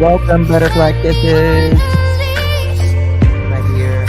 Welcome, butterfly kisses. My dear.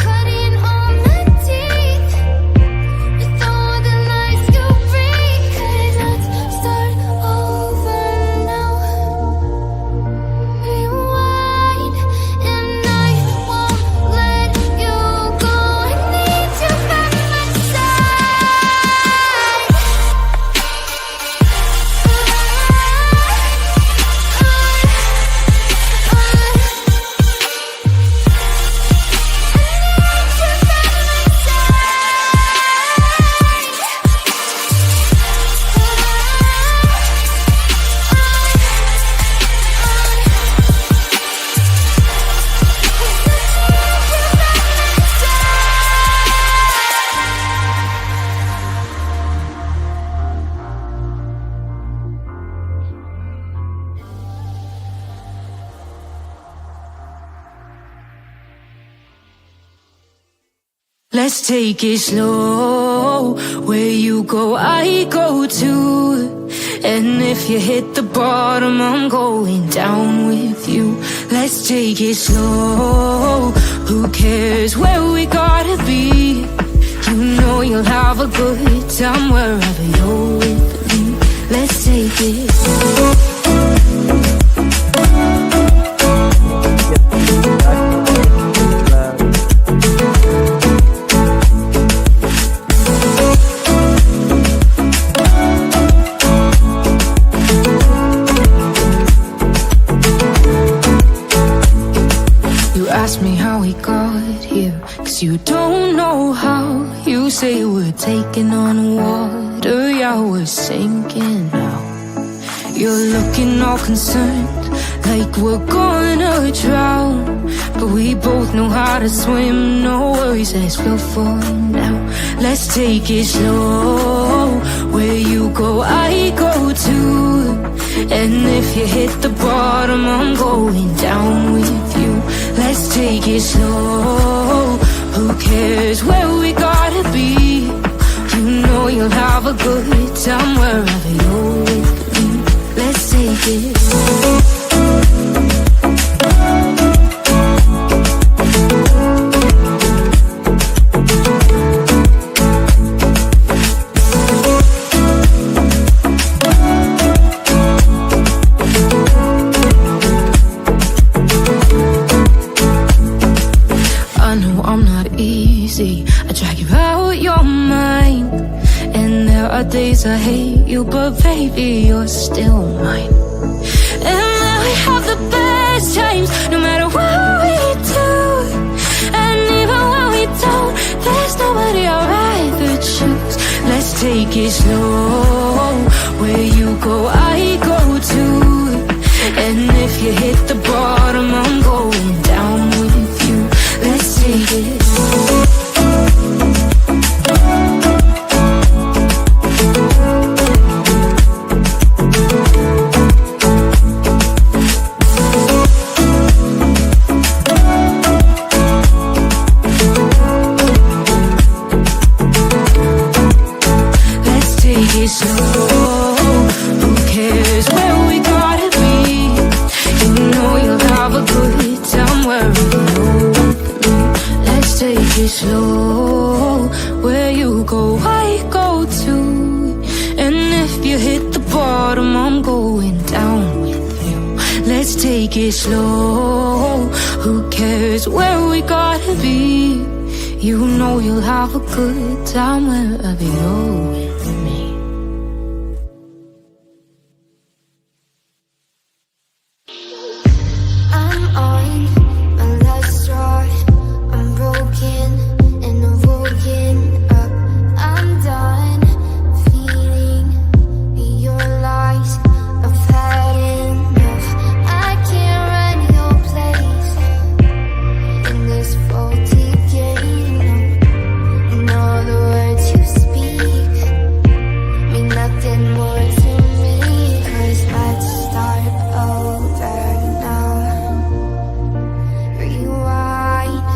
Let's take it slow. Where you go, I go too. And if you hit the bottom, I'm going down with you. Let's take it slow. Who cares where we gotta be? You know you'll have a good time wherever you're with me. Let's take it slow. ask me how we got here, 'cause you don't know how. You say we're taking on water, yeah, we're sinking now. You're looking all concerned, like we're gonna drown, but we both know how to swim. No worries, let's flow for now. Let's take it slow. Where you go, I go too. And if you hit the bottom, I'm going down with you. Let's take it slow. Who cares where we gotta be? You know you'll have a good time wherever you're with me. Let's take it slow. I drag you out your mind, and there are days I hate you, but baby, you're still mine. And then we have the best times, no matter what we do. And even when we don't, there's nobody I'd rather choose. Let's take it slow. Where you go, I go too. And if you hit the bottom, I'm going down with you. Let's take it slow. Slow, where you go, I go too. And if you hit the bottom, I'm going down with you. Let's take it slow. Who cares where we gotta be? You know you'll have a good time wherever you're with me. I'm on my last straw. I'm broken and I'm woken up. I'm done feeling your lies. I've had enough. I can't run your place in this faulty game. And all the words you speak mean nothing more to me. 'Cause let's start over now. Rewind.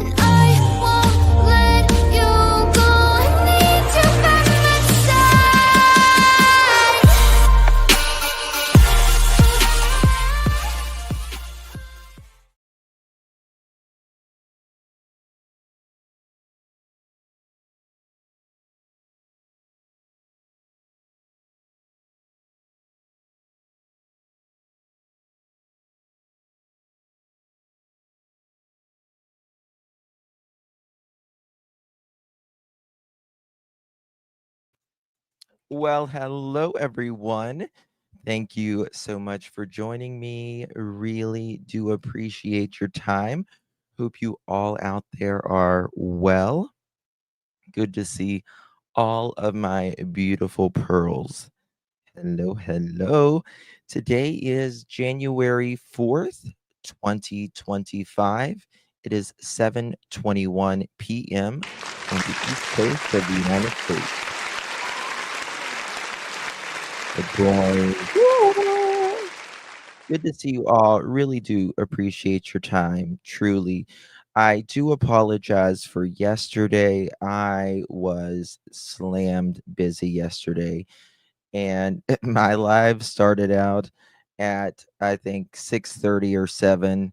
And I won't let you go. I need you by my side. Well, hello everyone. Thank you so much for joining me. Really do appreciate your time. Hope you all out there are well. Good to see all of my beautiful pearls. Hello, hello. Today is January 4th, 2025. It is 7:21 p.m. on the East Coast of the United States. Good to see you all. Really do appreciate your time. Truly. I do apologize for yesterday. I was slammed busy yesterday, and my live started out at I think 6:30 or 7.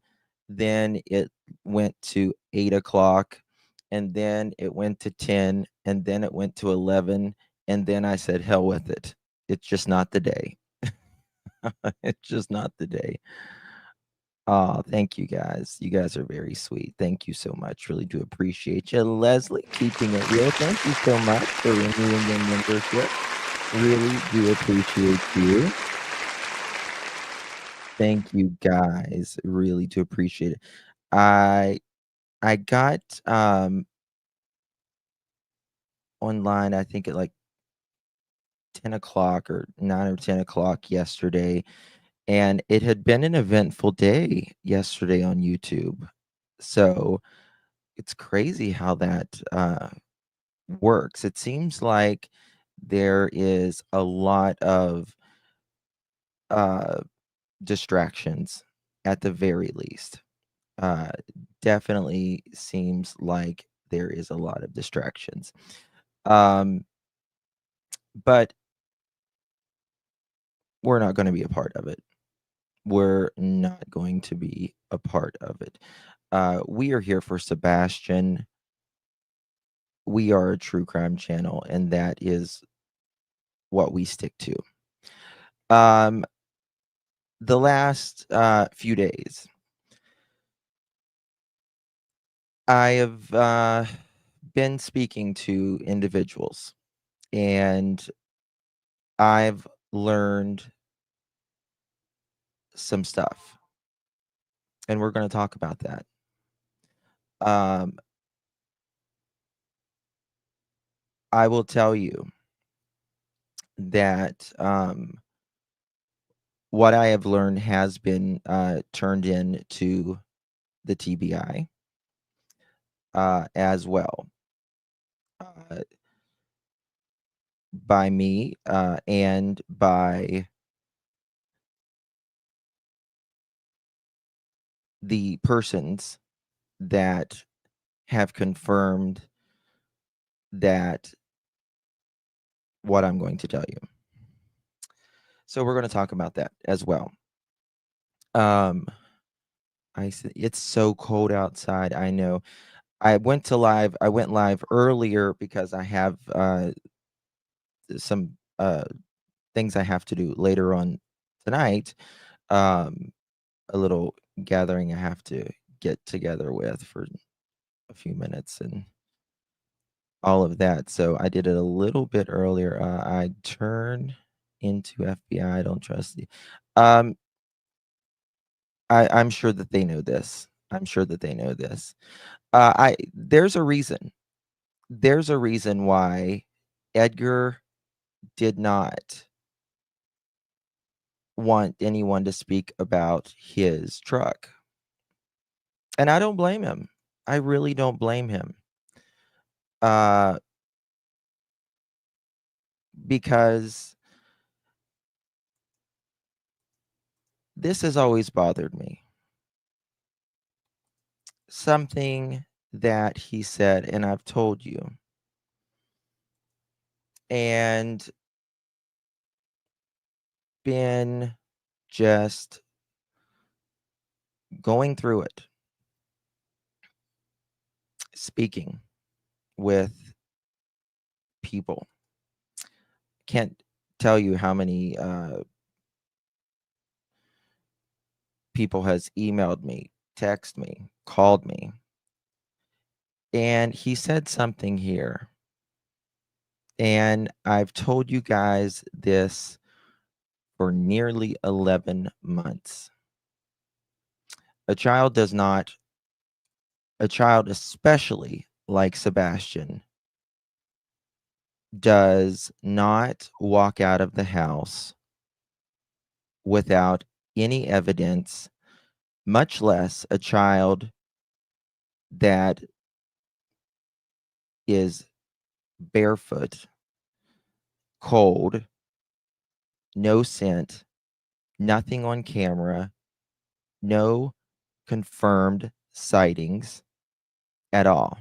Then it went to 8 o'clock, and then it went to 10, and then it went to 11, and then I said, hell with it. It's just not the day. It's just not the day. Oh, thank you guys. You guys are very sweet. Thank you so much. Really do appreciate you. Leslie, keeping it real. Thank you so much for renewing your membership. Really do appreciate you. Thank you guys. Really do appreciate it. I I got, online, I think at, like, 10 o'clock or 9 or 10 o'clock yesterday, and it had been an eventful day yesterday on YouTube. So, it's crazy how that, works. It seems like there is a lot of, uh, distractions at the very least. Uh, Definitely seems like there is a lot of distractions. Um, but we're not gonna be a part of it. We're not going to be a part of it. We are here for Sebastian. We are a true crime channel, and that is what we stick to. Um, the last, few days, I have, been speaking to individuals, and I've learned some stuff, and we're gonna talk about that. Um, I will tell you that, what I have learned has been, turned into the TBI, as well, uh, by me, and by the persons that have confirmed that what I'm going to tell you. So we're gonna talk about that as well. Um, it's so cold outside, I know. I went live earlier because I have, some, things I have to do later on tonight. Um, a little gathering I have to get together with for a few minutes and all of that. So I did it a little bit earlier. I turned into FBI. I don't trust you. Um, I'm sure that they know this. I'm sure that they know this. I There's a reason. There's a reason why Edgar did not want anyone to speak about his truck. And I don't blame him. I really don't blame him. Uh, because this has always bothered me. Something that he said, and I've told you, and been just going through it, speaking with people. Can't tell you how many people has emailed me, text me, called me, and he said something here. And I've told you guys this for nearly 11 months. A child does not, a child, especially like Sebastian, does not walk out of the house without any evidence, much less a child that is barefoot, cold, no scent, nothing on camera, no confirmed sightings at all.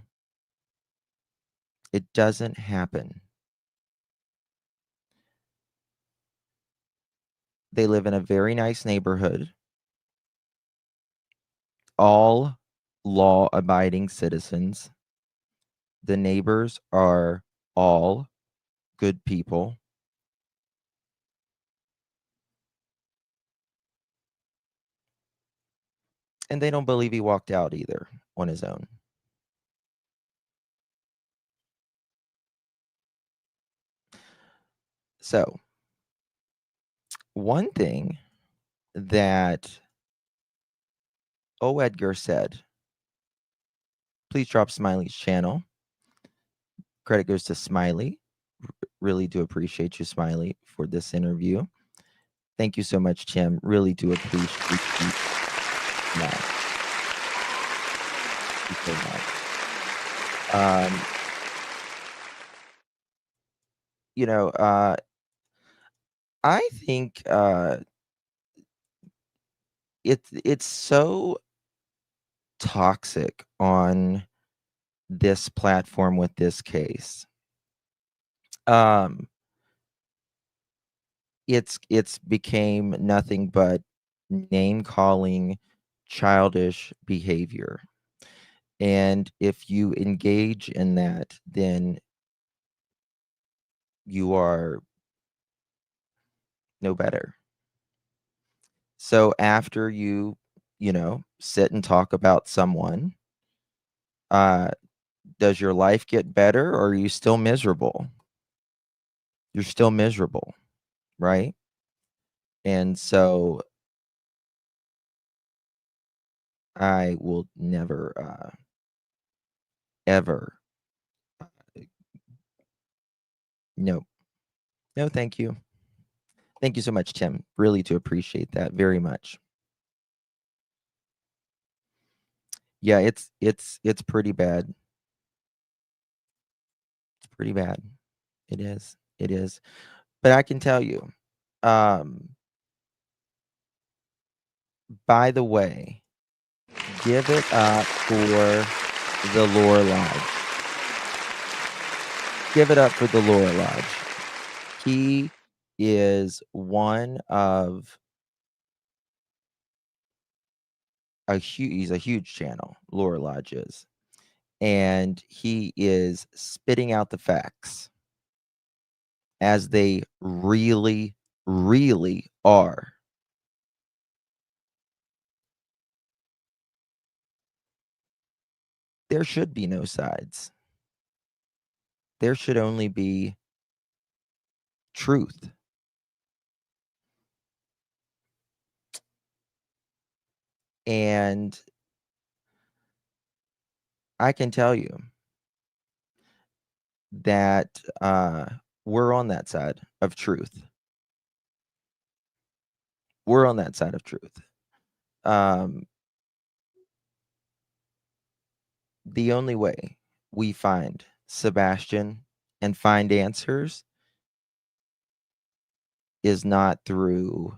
It doesn't happen. They live in a very nice neighborhood, all law abiding citizens. The neighbors are all good people. And they don't believe he walked out either on his own. So, one thing that Edgar said please drop Smiley's channel. Credit goes to Smiley. Really do appreciate you, Smiley, for this interview. Thank you so much, Tim. Really do appreciate you. Yeah. Thank you so much. I think it's so toxic on this platform with this case. It's became nothing but name calling, childish behavior. And if you engage in that, then you are no better. So after sit and talk about someone, does your life get better or are you still miserable? You're still miserable, right? And so I will never ever no. No, thank you. Thank you so much, Tim. Really do appreciate that very much. Yeah, it's pretty bad. It's pretty bad. It is. It is. But I can tell you, by the way, give it up for the Lore Lodge. Give it up for the Lore Lodge. He is one of he's a huge channel, Lore Lodge is. And he is spitting out the facts as they really, really are. There should be no sides. There should only be truth. And I can tell you that we're on that side of truth. We're on that side of truth. The only way we find Sebastian and find answers is not through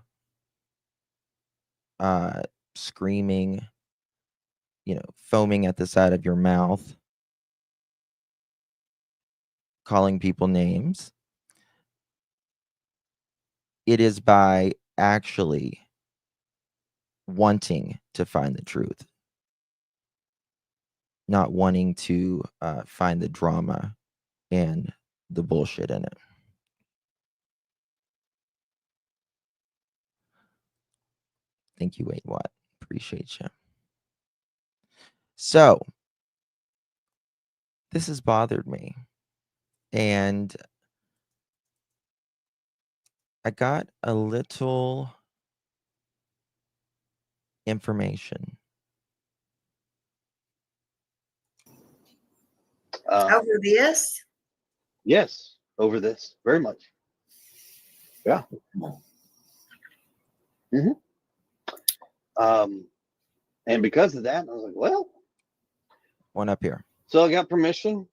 screaming, foaming at the side of your mouth, calling people names. It is by actually wanting to find the truth, not wanting to find the drama and the bullshit in it. Thank you, Wade Watt. Appreciate you. So, this has bothered me. And I got a little information. Over this? Yes, over this, very much. Yeah. And because of that, I was like, well, One up here. So I got permission,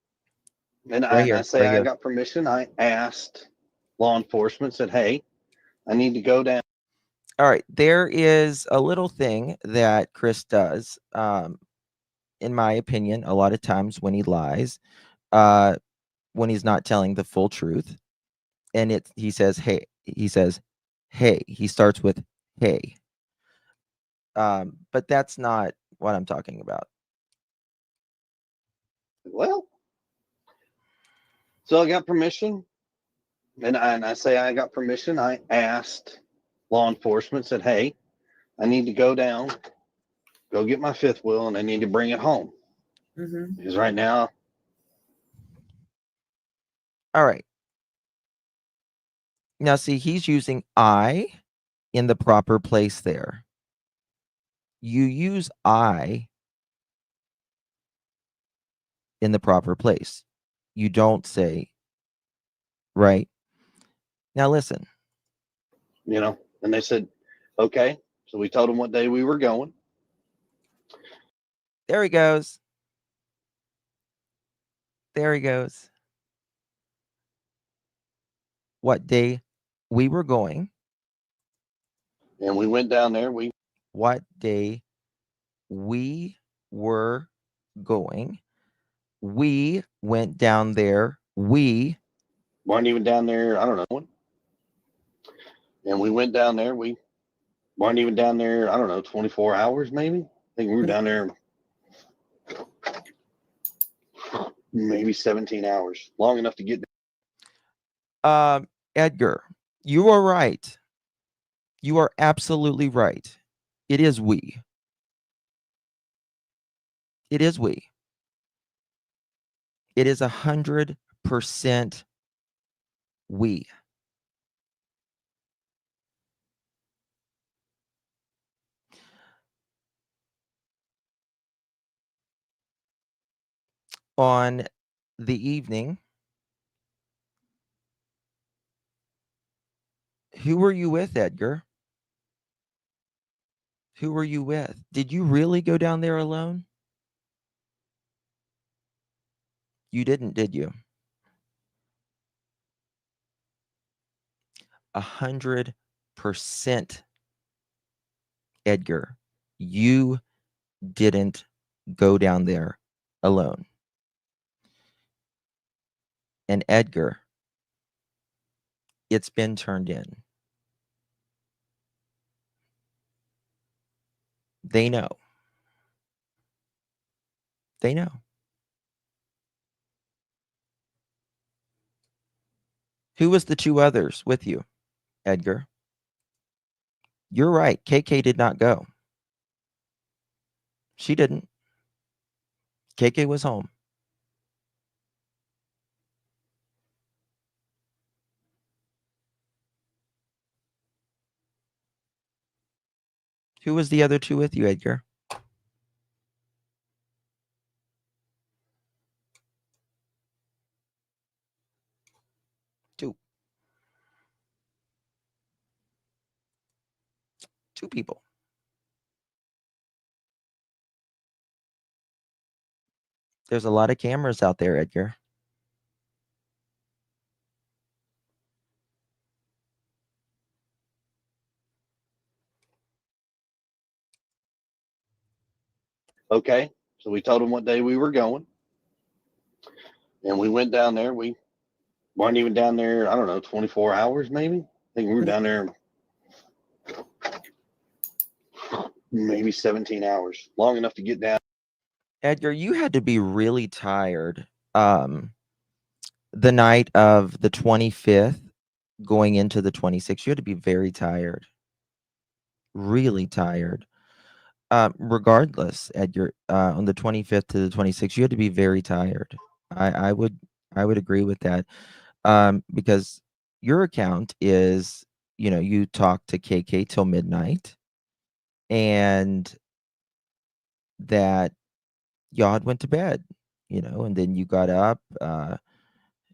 and I got permission. I asked law enforcement, said, hey, I need to go down. All right, there is a little thing that Chris does, in my opinion, a lot of times when he lies, when he's not telling the full truth, and he says, hey, he starts with, hey. But that's not what I'm talking about. Well, so I got permission, and I got permission. I asked law enforcement, said, hey, I need to go down, go get my fifth wheel, and I need to bring it home. Because right now. All right. Now, see, he's using I in the proper place there. You use I in the proper place. You don't say, right? Now listen. And they said, okay. So we told them what day we were going. There he goes. There he goes. What day we were going. And we went down there. What day we were going. We went down there. We weren't even down there. I don't know. And we went down there. We weren't even down there. I don't know, 24 hours maybe. I think we were down there maybe 17 hours, long enough to get there. Edgar, you are right. You are absolutely right. It is we. It is we. It is 100% we. On the evening, who were you with, Edgar? Who were you with? Did you really go down there alone? You didn't, did you? 100%, Edgar. You didn't go down there alone. And Edgar, it's been turned in. They know. They know. Who was the two others with you, Edgar? You're right. KK did not go. She didn't. KK was home. Who was the other two with you, Edgar? Two. Two people. There's a lot of cameras out there, Edgar. Okay. So we told them what day we were going. And we went down there. We weren't even down there, I don't know, 24 hours maybe. I think we were down there maybe 17 hours, long enough to get down. Edgar, you had to be really tired the night of the 25th going into the 26th. You had to be very tired. Really tired. Regardless, Edgar, on the 25th to the 26th, you had to be very tired. I would agree with that. Because your account is, you talked to KK till midnight, and that y'all had went to bed, and then you got up and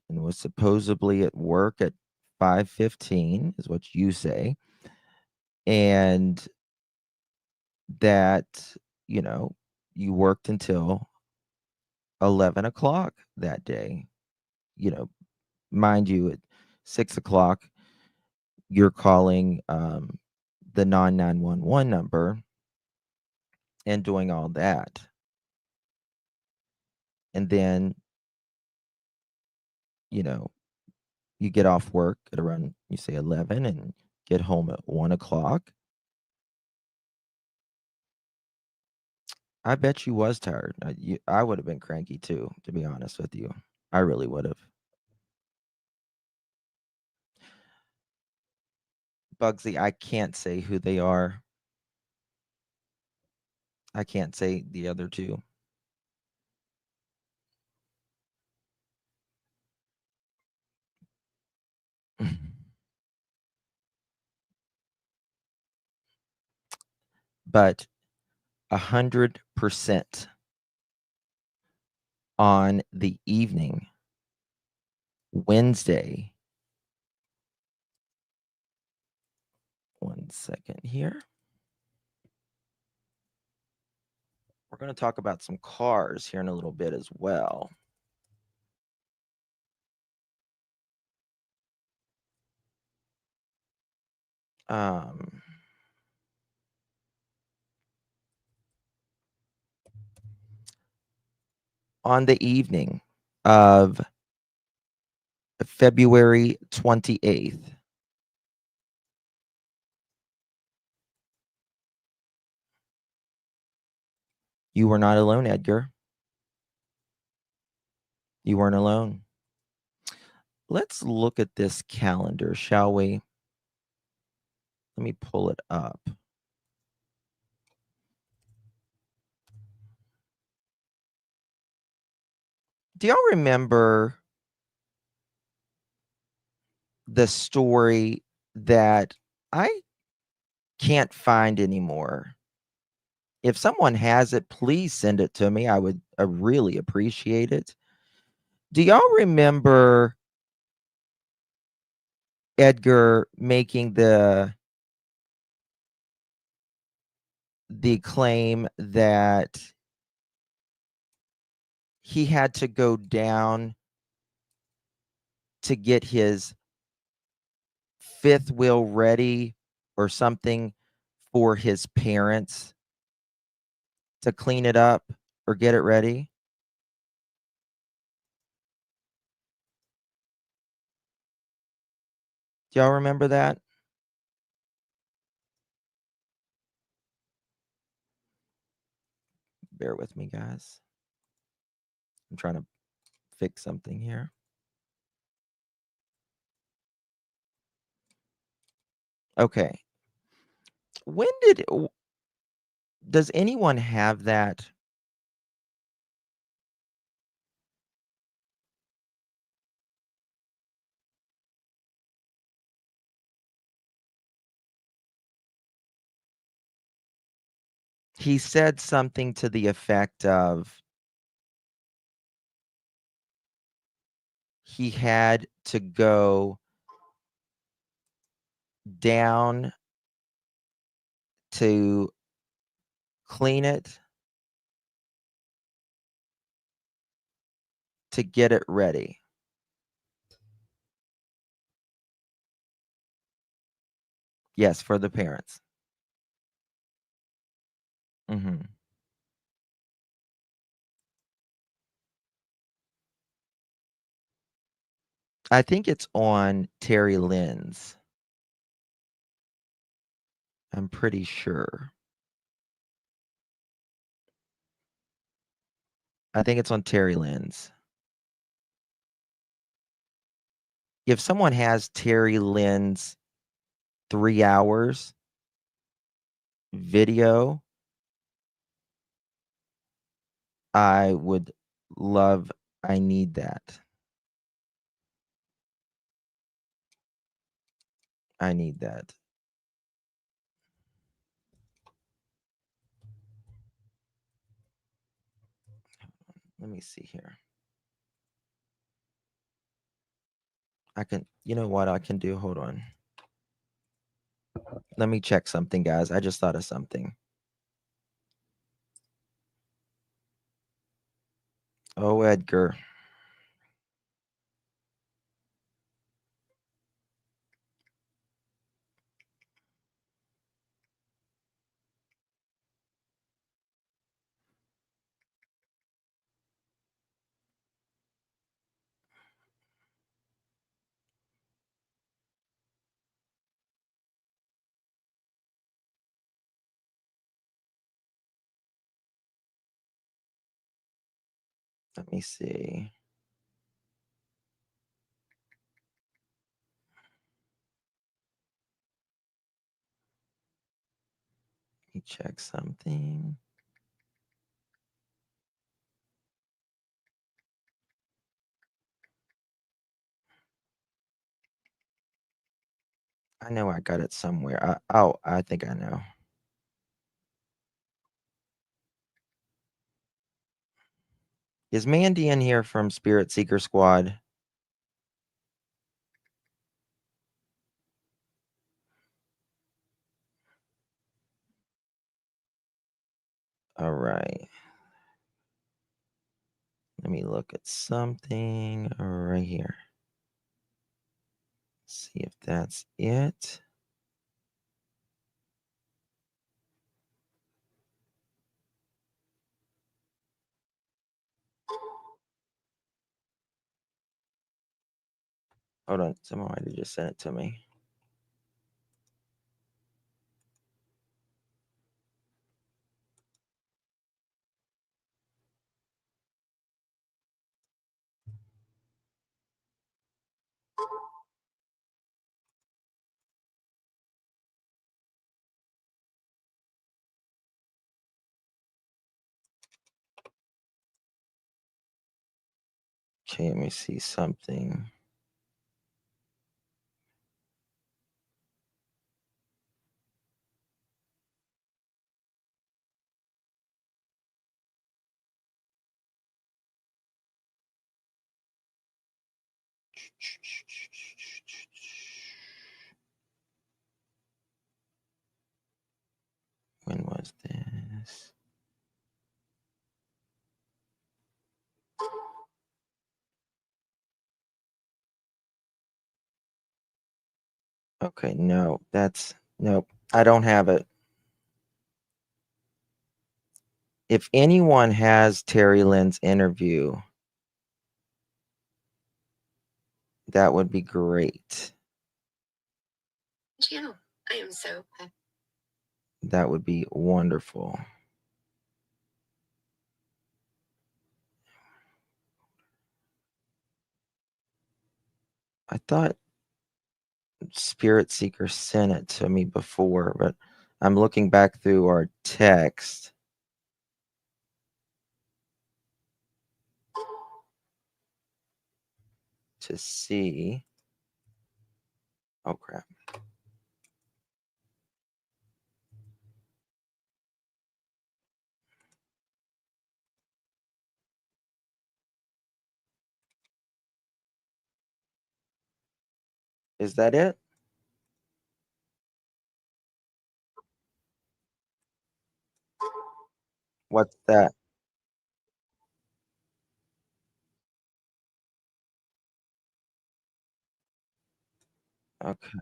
was supposedly at work at 5:15 is what you say, and that you worked until 11 o'clock that day. Mind you, at 6 o'clock you're calling the 911 number and doing all that, and then you get off work at around, you say, 11, and get home at 1 o'clock. I bet you was tired. I would have been cranky too, to be honest with you. I really would have. Bugsy, I can't say who they are. I can't say the other two. But 100% on the evening, Wednesday. One second here. We're going to talk about some cars here in a little bit as well. On the evening of February 28th, you were not alone, Edgar. You weren't alone. Let's look at this calendar, shall we? Let me pull it up. Do y'all remember the story that I can't find anymore? If someone has it, please send it to me. I would really appreciate it. Do y'all remember Edgar making the claim that he had to go down to get his fifth wheel ready or something for his parents to clean it up or get it ready? Do y'all remember that? Bear with me, guys. I'm trying to fix something here. Okay. When does anyone have that? He said something to the effect of he had to go down to clean it to get it ready. Yes, for the parents. Mhm. I think it's on Terry Lynn's. I'm pretty sure. I think it's on Terry Lynn's. If someone has Terry Lynn's 3 hours video, I would love I need that. I need that. Let me see here. I can, you know what I can do? Hold on. Let me check something, guys. I just thought of something. Oh, Edgar. Let me see. Let me check something. I know I got it somewhere. I think I know. Is Mandy in here from Spirit Seeker Squad? All right. Let me look at something right here. See if that's it. Hold on. Someone might have just sent it to me. Okay, let me see something. When was this? Okay, no, nope. I don't have it. If anyone has Terry Lynn's interview, that would be great. Channel. I am so happy. That would be wonderful. I thought Spirit Seeker sent it to me before, but I'm looking back through our text. To see. Oh, crap. Is that it? What's that? Okay.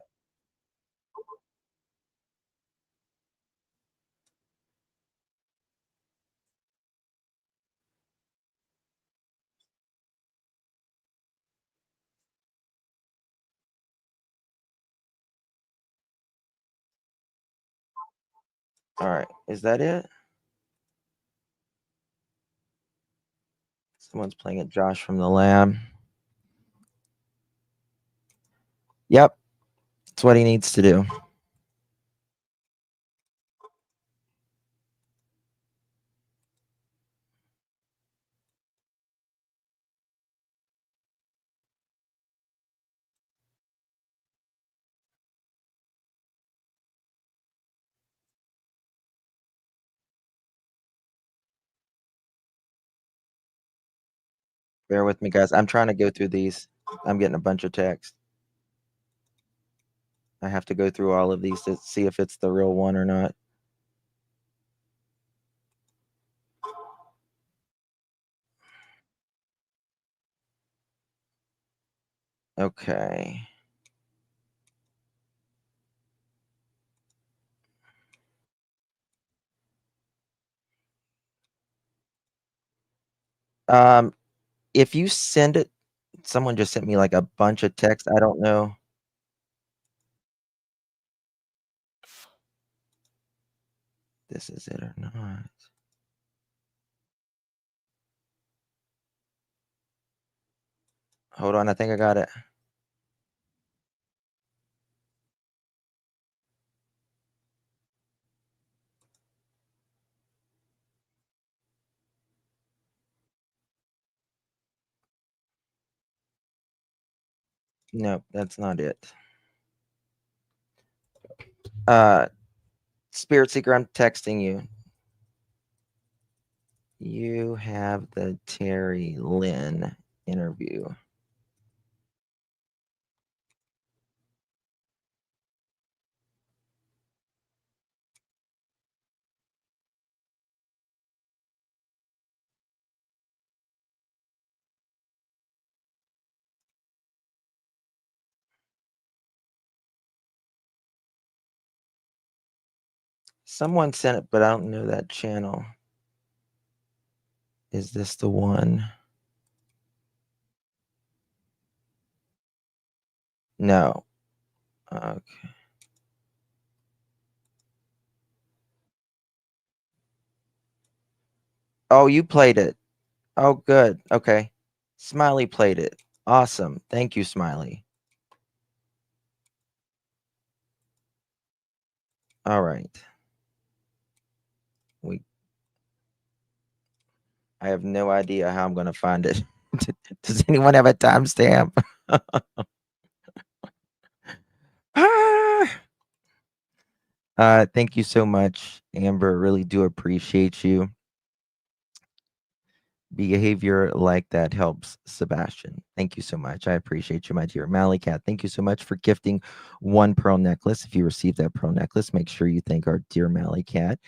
All right. Is that it? Someone's playing it, Josh from the lab. Yep. That's what he needs to do. Bear with me, guys. I'm trying to go through these. I'm getting a bunch of text. I have to go through all of these to see if it's the real one or not. Okay. If you send it, someone just sent me like a bunch of text. I don't know. This is it or not. Hold on, I think I got it. Nope, that's not it. Spirit Seeker, I'm texting you. You have the Terry Lynn interview. Someone sent it, but I don't know that channel. Is this the one? No. Okay. Oh, you played it. Oh, good. Okay. Smiley played it. Awesome. Thank you, Smiley. All right. I have no idea how I'm going to find it. Does anyone have a timestamp? Thank you so much, Amber. Really do appreciate you. Behavior like that helps Sebastian. Thank you so much. I appreciate you, my dear Mallycat. Thank you so much for gifting one pearl necklace. If you received that pearl necklace, make sure you thank our dear Mallycat.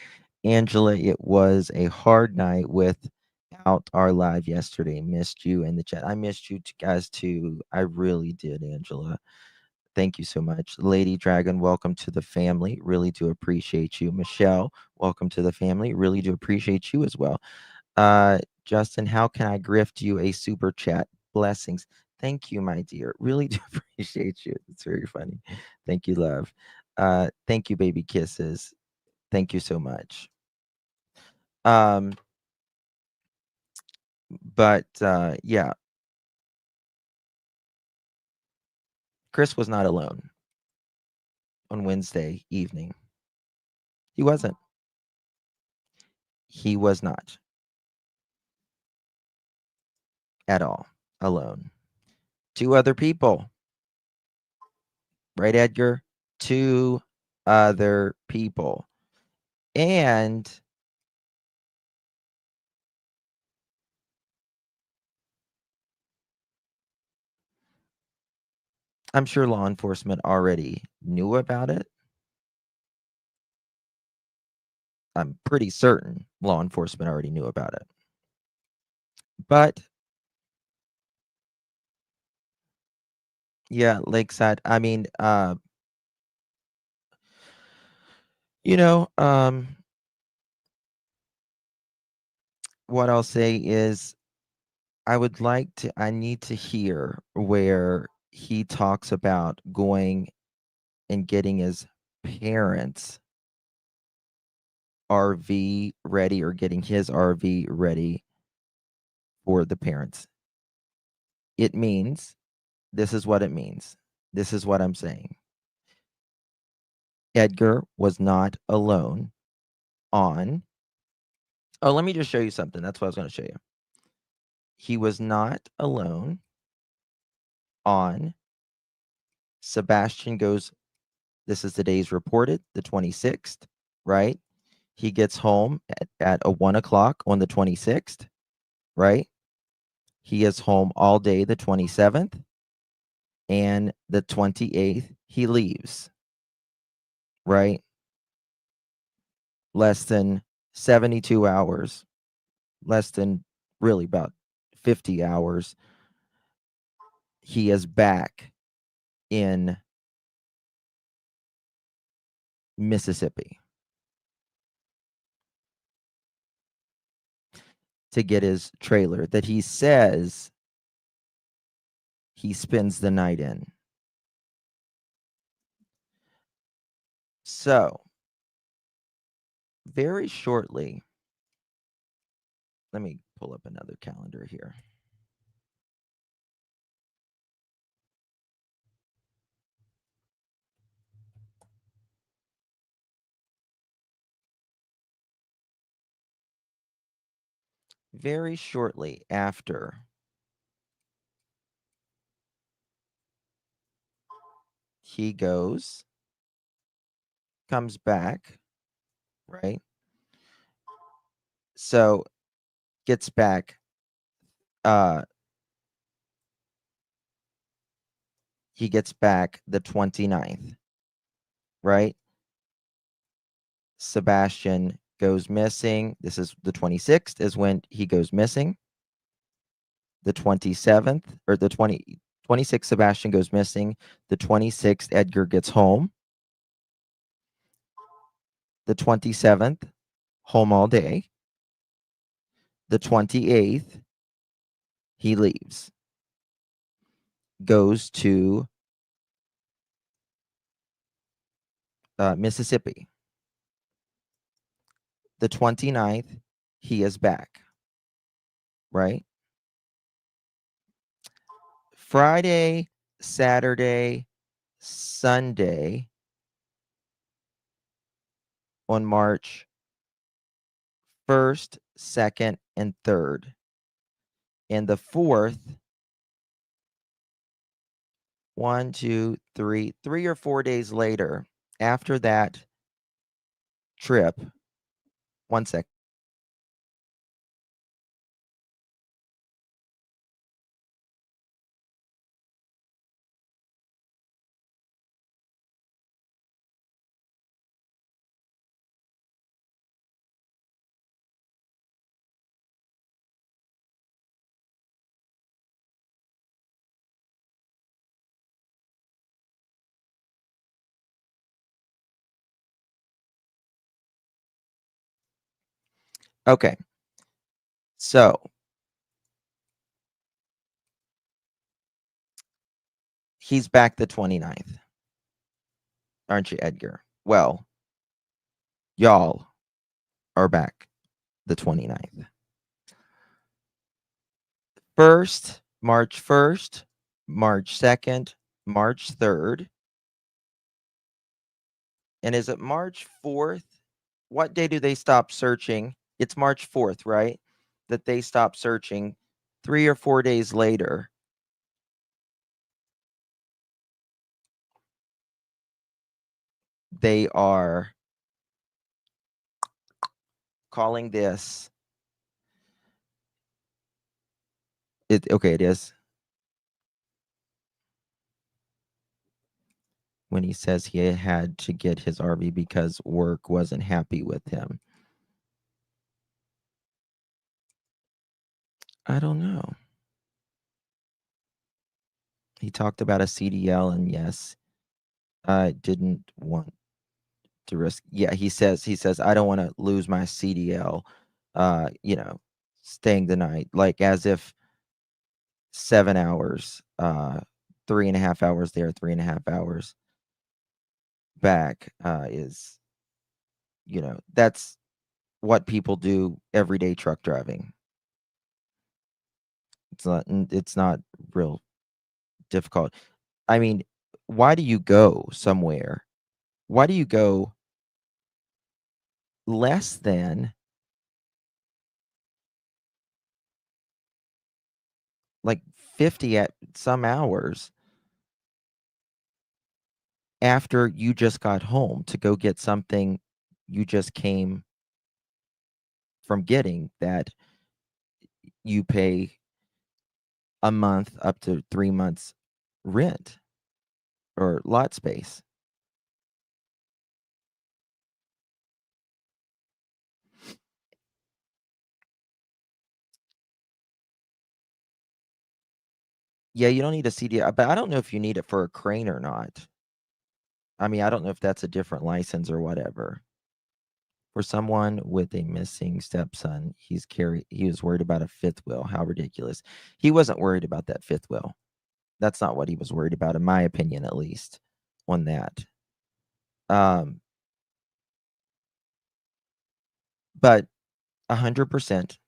Angela, it was a hard night without our live yesterday. Missed you in the chat. I missed you guys too. I really did, Angela. Thank you so much. Lady Dragon, welcome to the family. Really do appreciate you. Michelle, welcome to the family. Really do appreciate you as well. Justin, how can I grift you a super chat? Blessings. Thank you, my dear. Really do appreciate you. It's very funny. Thank you, love. Thank you, baby kisses. Thank you so much. But yeah. Chris was not alone on Wednesday evening. He wasn't. He was not at all alone. Two other people. Right, Edgar? Two other people. And I'm sure law enforcement already knew about it. I'm pretty certain law enforcement already knew about it. But yeah, Lakeside, I mean, you know, what I'll say is I need to hear where he talks about going and getting his parents' RV ready or getting his RV ready for the parents. It means, this is what it means. This is what I'm saying. Edgar was not alone on. Oh, let me just show you something. That's what I was going to show you. He was not alone on Sebastian goes. This is the days reported, the 26th, right? He gets home at a 1:00 on the 26th, right? He is home all day the 27th, and the 28th he leaves, right? Less than 72 hours, less than really about 50 hours. He is back in Mississippi to get his trailer that he says he spends the night in. So, very shortly, let me pull up another calendar here. Very shortly after he comes back, right? So gets back he gets back the 29th, right? Sebastian goes missing. This is the 26th is when he goes missing. The 27th or the 26th, Sebastian goes missing. The 26th, Edgar gets home. The 27th, home all day. The 28th, he leaves, goes to Mississippi. The 29th, he is back, right? Friday, Saturday, Sunday on March 1st, 2nd, and 3rd. And the 4th, 1, 2, 3, 3 or 4 days later, after that trip, 1 sec. Okay. So he's back the 29th. Aren't you, Edgar? Well, y'all are back the 29th. March 1st, March 2nd, March 3rd. And is it March 4th? What day do they stop searching? It's March 4th, right? That they stop searching. 3 or 4 days later, they are calling this. Okay, it is. When he says he had to get his RV because work wasn't happy with him. I don't know. He talked about a CDL, and yes, I didn't want to risk. Yeah, he says I don't want to lose my CDL. Staying the night, like as if 7 hours, 3.5 hours there, 3.5 hours back is, that's what people do everyday truck driving. It's not real difficult. I mean, why do you go somewhere? Why do you go less than like 50 at some hours after you just got home to go get something you just came from getting that you pay a month up to 3 months rent or lot space? Yeah, you don't need a CDL, but I don't know if you need it for a crane or not. I mean, I don't know if that's a different license or whatever. For someone with a missing stepson, he was worried about a fifth wheel. How ridiculous. He wasn't worried about that fifth wheel. That's not what he was worried about, in my opinion, at least, on that. But 100%,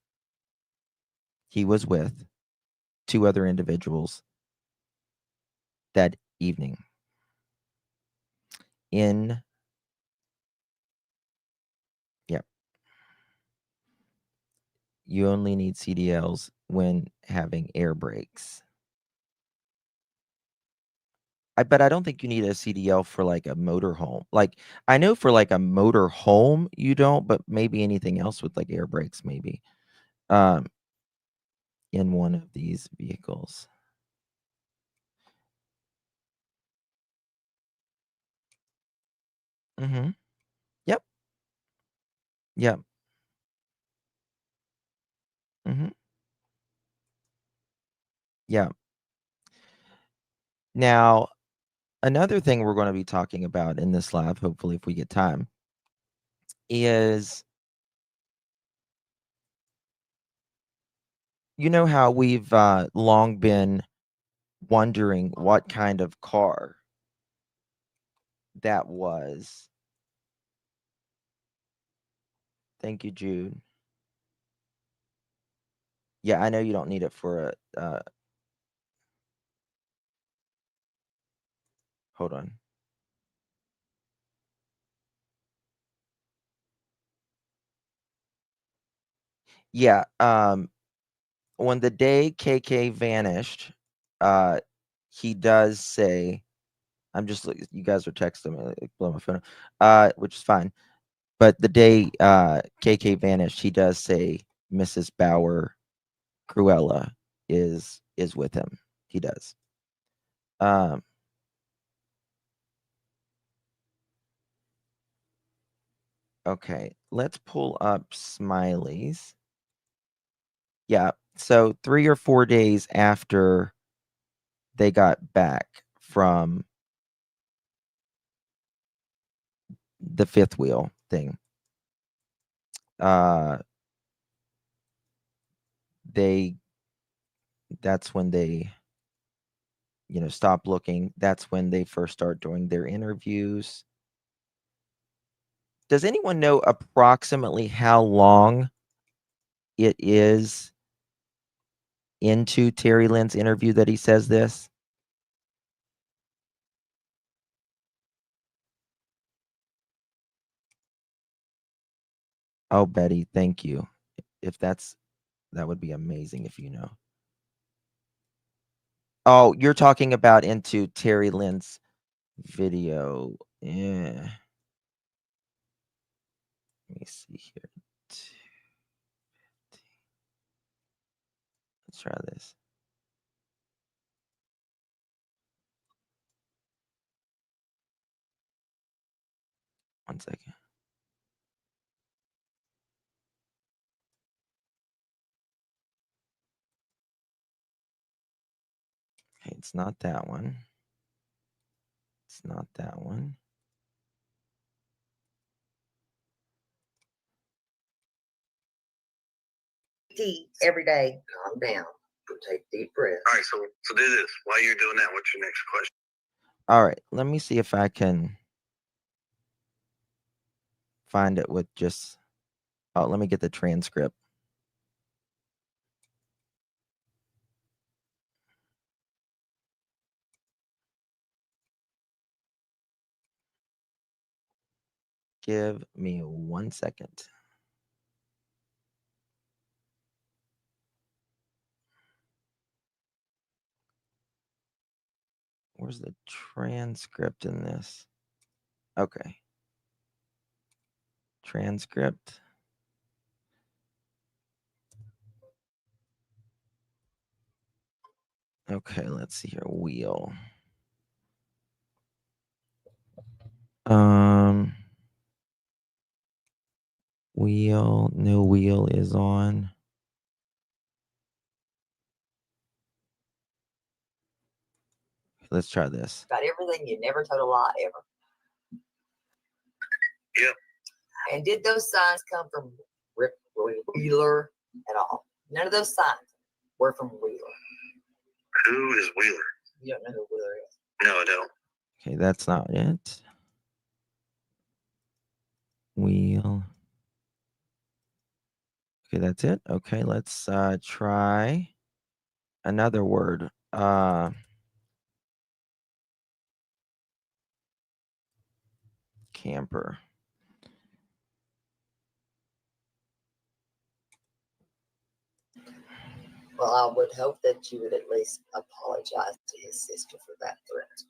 he was with 2 other individuals that evening. Yep. You only need CDLs when having air brakes. But I don't think you need a CDL for like a motor home. Like, I know for like a motor home you don't, but maybe anything else with like air brakes, maybe. um, in one of these vehicles. Mm-hmm. Yep. Yep. Mm-hmm. Yeah. Now, another thing we're going to be talking about in this lab, hopefully, if we get time, is you know how we've long been wondering what kind of car that was. Thank you, Jude. Yeah, I know you don't need it for a. Hold on. Yeah. When the day KK vanished, he does say, "I'm just you guys are texting me, like, blow my phone up," which is fine. But the day KK vanished, he does say Mrs. Bauer Cruella is with him. He does. Um, okay, let's pull up Smiley's. Yeah, so 3 or 4 days after they got back from the fifth wheel thing, uh, they that's when they stop looking. That's when they first start doing their interviews. Does anyone know approximately how long it is into Terry Lynn's interview that he says this? Oh, Betty, thank you. If that would be amazing if you know. Oh, you're talking about into Terry Lynn's video. Yeah. Let me see here. Let's try this. One second. Okay, it's not that one. It's not that one. Tea every day. Calm down. Take deep breaths. All right, so do this. While you're doing that, what's your next question? All right, let me see if I can find it with just. Oh, let me get the transcript. Give me 1 second. Where's the transcript in this? Okay. Transcript. Okay, let's see here. Wheel. Wheel. No wheel is on. Let's try this. Got everything you never told a lie ever. Yep. And did those signs come from Rick Wheeler at all? None of those signs were from Wheeler. Who is Wheeler? You don't know who Wheeler is? No, I don't. Okay, that's not it. Wheel. Okay, that's it. Okay, let's try another word. Camper. Well, I would hope that you would at least apologize to his sister for that threat.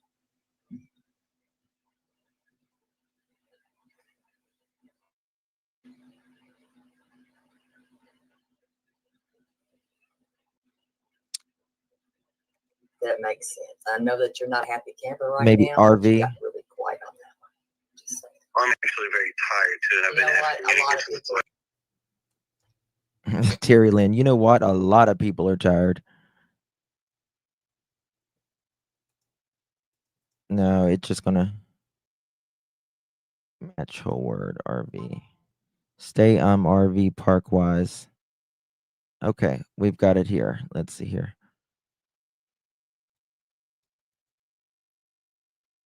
that makes sense. I know that you're not a happy camper right Maybe now. But you RV. got really quiet on that one. Just saying. I'm actually very tired too, and I've You been know what? asking you A to lot get of to the people. toilet. Terry Lynn, you know what? A lot of people are tired. No, it's just gonna match whole word RV. Stay RV park wise. Okay, we've got it here. Let's see here.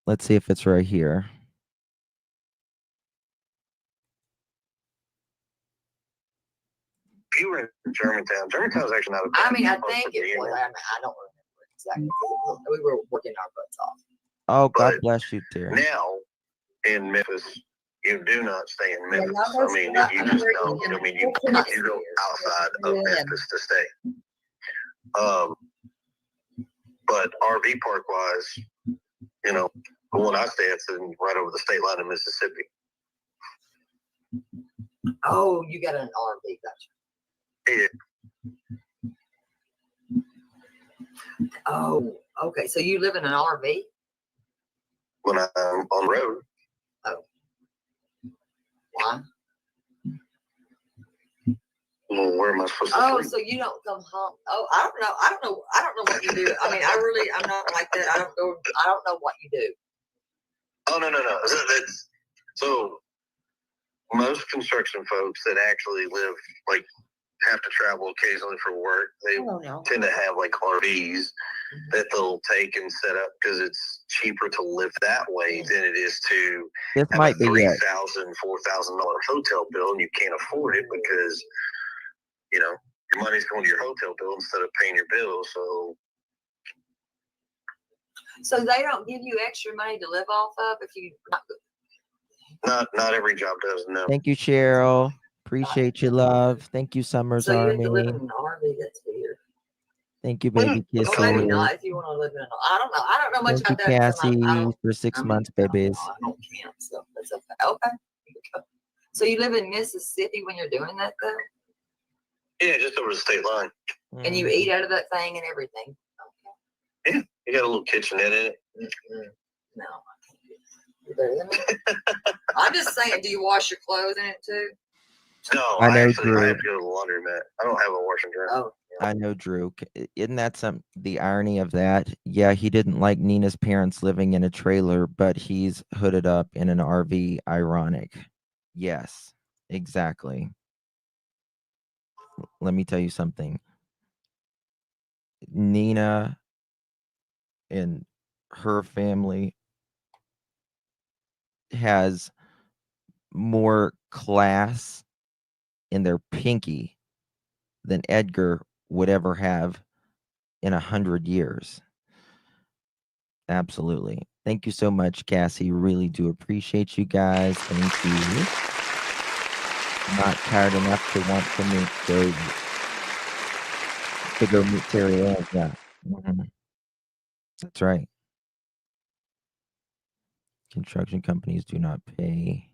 Let's see if it's right here. If you were in Germantown is actually not a bad I mean, I spot think for it being was. in. I don't remember exactly. We were working our butts off. Oh, God But bless you, Terry. now in Memphis, you do not stay in Yeah, Memphis. y'all I mean, go- you I just mean, don't. I mean, you we're not you go serious. outside of Yeah. Memphis to stay. But RV park wise, you know, the one I stay at's right over the state line in Mississippi. Oh, you got an RV, gotcha. Yeah. Oh, okay. So you live in an RV? When I'm on the road. Why? Well, where am I supposed to Oh, sleep? so you don't come home? Oh, I don't know. I don't know what you do. I mean, I'm not like that. I don't know what you do. Oh no. So most construction folks that actually live like have to travel occasionally for work. They tend to have like RVs that they'll take and set up because it's cheaper to live that way than it is to This have might a be it. $3,000, $4,000 hotel bill, and you can't afford it because your money's going to your hotel bill instead of paying your bill. So they don't give you extra money to live off of if you Not every job does. No. Thank you, Cheryl. Appreciate you, love. Thank you, Summers So you have to live Army. in an RV. That's weird. Thank you, baby Well, maybe kisses. not if you want to live in an. I don't know. I don't know much Thank you, about that. So Cassie, for 6 months, babies. I don't camp, so that's okay. Okay. So you live in Mississippi when you're doing that though? Yeah, just over the state line. And you eat out of that thing and everything. Okay. Yeah, you got a little kitchenette in it. No, I can't do that. I'm just saying, do you wash your clothes in it too? No, I know, actually Drew. have to go to the laundromat. I don't have a wash and dry. Oh, I know, Drew. Isn't that the irony of that? Yeah, he didn't like Nina's parents living in a trailer, but he's hooded up in an RV. Ironic. Yes, exactly. Let me tell you something. Nina and her family has more class in their pinky than Edgar would ever have in 100 years. Absolutely. Thank you so much, Cassie. Really do appreciate you guys. Thank you. Not tired enough to want to go meet Terry Ann. Yeah. That's right. Construction companies do not pay.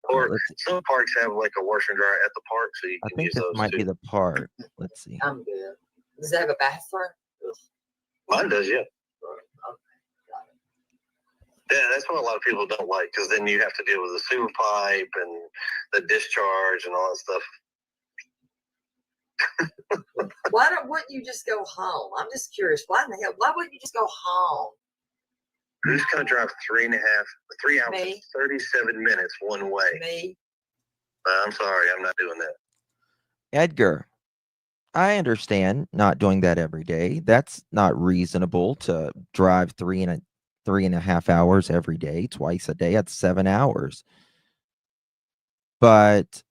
Or some parks have like a washer and dryer at the park, so you I can think use this those might too. be the part. Let's see. I'm good. Does it have a bathroom? Mine does, yeah. Yeah, that's what a lot of people don't like because then you have to deal with the sewer pipe and the discharge and all that stuff. Wouldn't you just go home? I'm just curious. Why in the hell? Why wouldn't you just go home? Who's going to drive 3 hours Me. and 37 minutes one way? Me. I'm sorry, I'm not doing that. Edgar, I understand not doing that every day. That's not reasonable to drive 3.5 hours every day, twice a day. That's 7 hours. But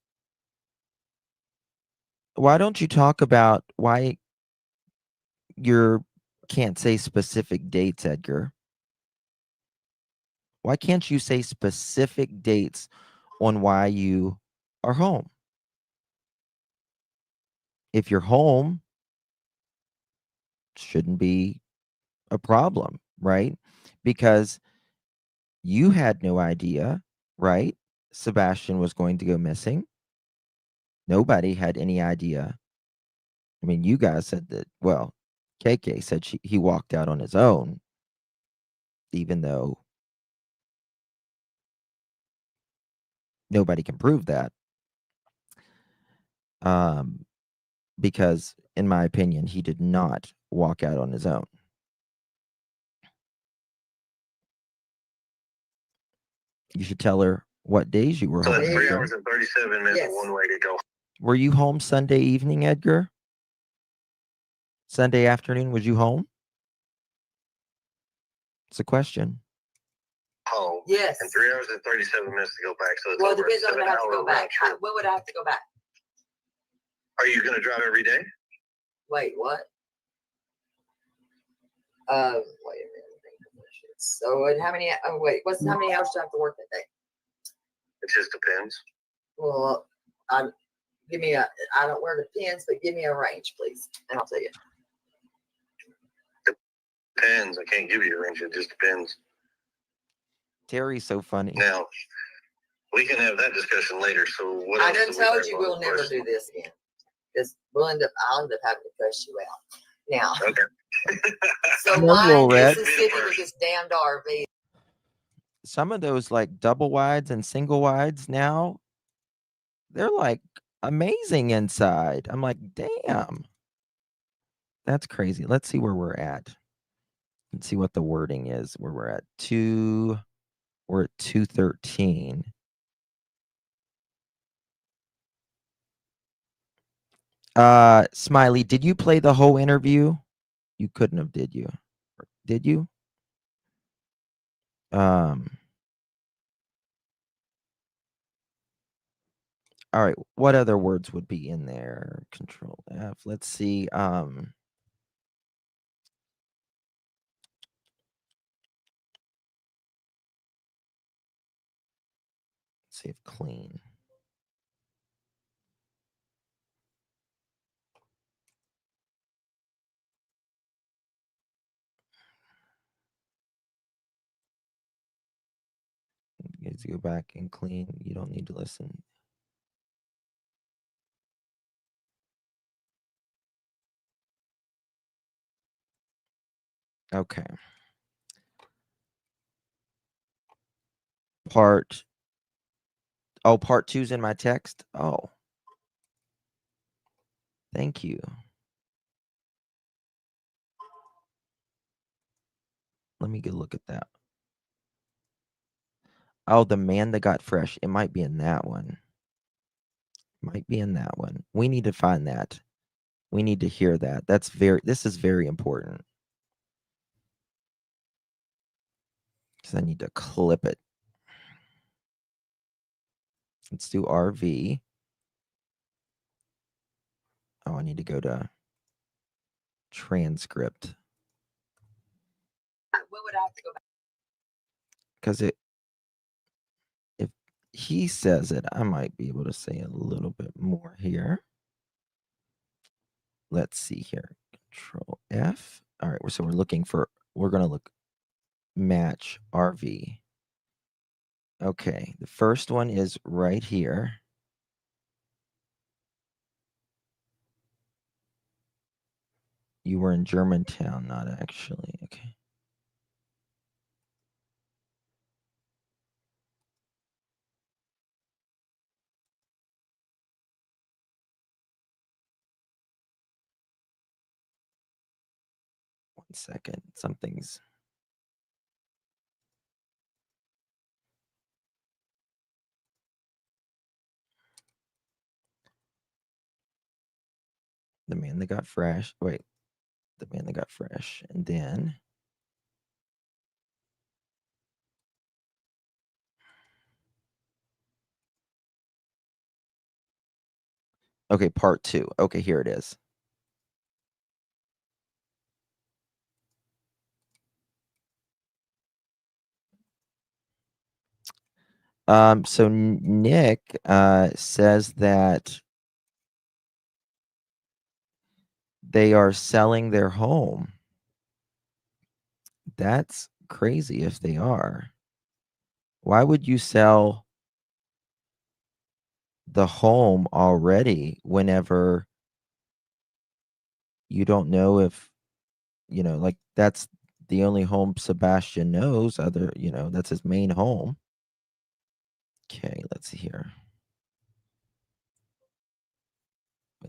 why don't you talk about why you can't say specific dates, Edgar? Why can't you say specific dates on why you are home? If you're home, shouldn't be a problem, right? Because you had no idea, right? Sebastian was going to go missing. Nobody had any idea. I mean, you guys said that, well, KK said he walked out on his own, even though nobody can prove that. Because, in my opinion, he did not walk out on his own. You should tell her what days you were So home. that's 3 Edgar. hours and 37 minutes Yes. one way to go. Were you home Sunday evening, Edgar? Sunday afternoon, was you home? It's a question. Home. Yes. And 3 hours and 37 minutes to go back. So it's Well, it over a depends on when I have to 7-hour go back. round trip. When would I have to go back? Are you going to drive every day? Wait, what? Wait a minute. So, and how many? Oh, wait. How many hours do I have to work that day? It just depends. Well, give me a. I don't wear the pins, but give me a range, please, and I'll tell you. Depends. I can't give you a range. It just depends. Terry's so funny. Now, we can have that discussion later. So what I else done do we told have you on we'll the never question? do this again. Because I'll end up having to cuss you out. Now, Okay. so No, mine, Will Red. Mississippi, with this damned RV. Some of those like double wides and single wides now, they're like amazing inside. I'm like, damn. That's crazy. Let's see where we're at. Let's see what the wording is. Where we're at. We're at 213. Smiley, did you play the whole interview? You couldn't have, did you? Did you? All right, what other words would be in there? Control F. Let's see. Let's see if clean. You guys go back and clean. You don't need to listen. Okay. Part 2's in my text. Oh. Thank you. Let me get a look at that. Oh, the man that got fresh. It might be in that one. Might be in that one. We need to find that. We need to hear that. This is very important. Because I need to clip it. Let's do RV. Oh, I need to go to transcript. When would I have to go back? Because if he says it, I might be able to say a little bit more here. Let's see here. Control F. All right, so we're going to look match RV. Okay, the first one is right here. You were in Germantown, not actually. Okay. One second. Something's. The man that got fresh. Wait. The man that got fresh. And then. Okay, part 2. Okay, here it is. So Nick says that they are selling their home. That's crazy if they are. Why would you sell the home already whenever you don't know if, like that's the only home Sebastian knows, that's his main home. Okay, let's see here.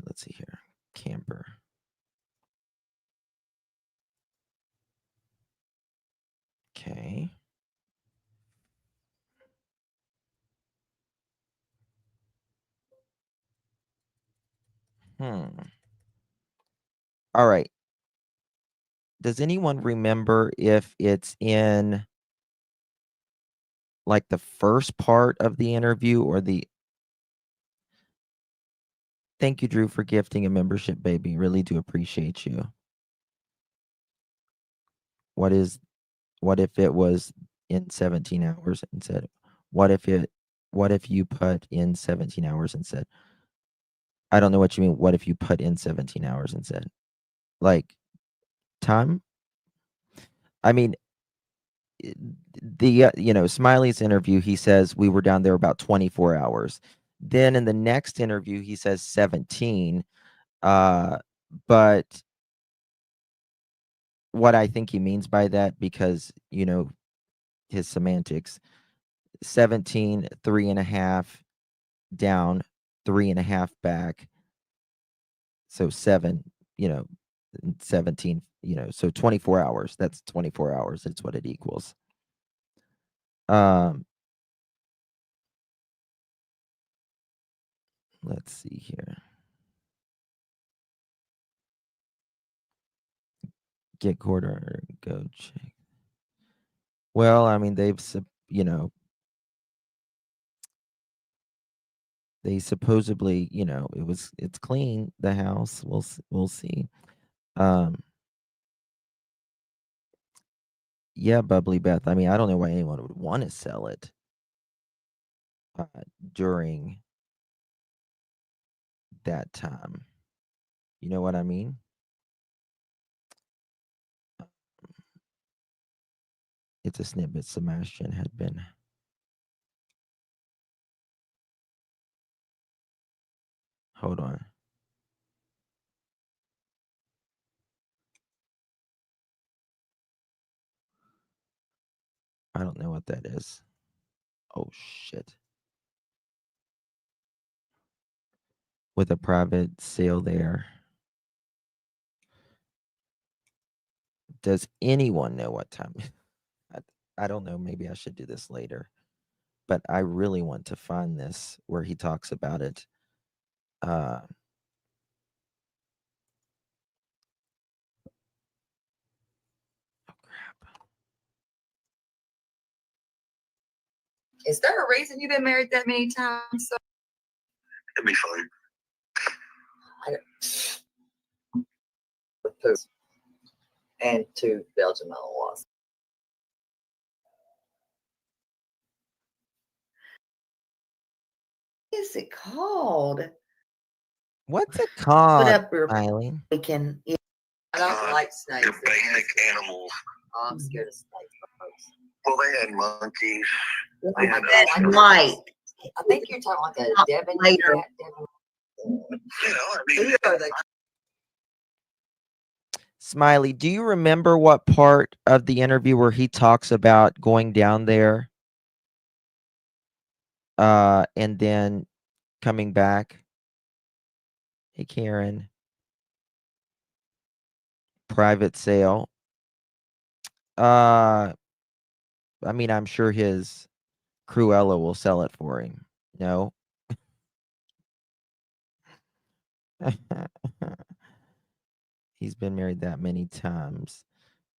Let's see here. Camper. Okay. All right. Does anyone remember if it's in like the first part of the interview or the Thank you, Drew, for gifting a membership, baby. Really do appreciate you. What if it was in 17 hours and said, what if you put in 17 hours and said, I don't know what you mean. What if you put in 17 hours and said, like, time? I mean, Smiley's interview, he says we were down there about 24 hours. Then in the next interview, he says 17. But what I think he means by that, because, his semantics, 17, 3.5 down, 3.5 back. So 7, 17, so 24 hours. That's 24 hours. It's what it equals. Let's see here. Get quarter, go check. Well, I mean, they supposedly, it's clean, the house. We'll see. Yeah, Bubbly Beth. I mean, I don't know why anyone would want to sell it during that time. You know what I mean? It's a snippet Sebastian had been. Hold on. I don't know what that is. Oh, shit. With a private sale there. Does anyone know what time? I don't know. Maybe I should do this later. But I really want to find this where he talks about it. Oh, crap. Is there a reason you've been married that many times? So It'd be fun. And 2 Belgian Malinois. What is it called? What's it called, Put up your Eileen? we can. I don't like snakes. Basic animals. Oh, I'm scared of snakes. Well, they had monkeys. They had white. I think you're talking like a Devon. You know, I mean, Who are the Smiley, do you remember what part of the interview where he talks about going down there and then coming back? Hey, Karen. Private sale. I mean, I'm sure his Cruella will sell it for him. No? He's been married that many times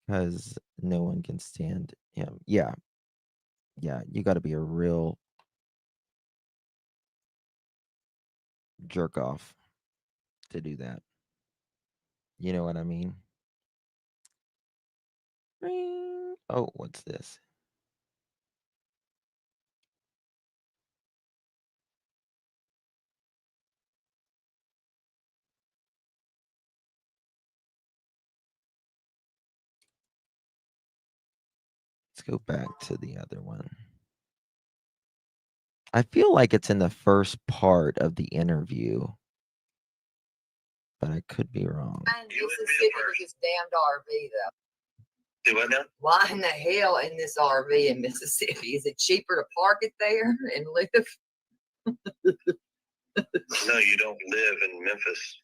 because no one can stand him. Yeah. Yeah, you got to be a real jerk off to do that. You know what I mean? Ring. Oh, what's this? Let's go back to the other one. I feel like it's in the first part of the interview, but I could be wrong. Why in Mississippi with this damned RV though? Do what now? Why in the hell in this RV in Mississippi? Is it cheaper to park it there and live? No, you don't live in Memphis.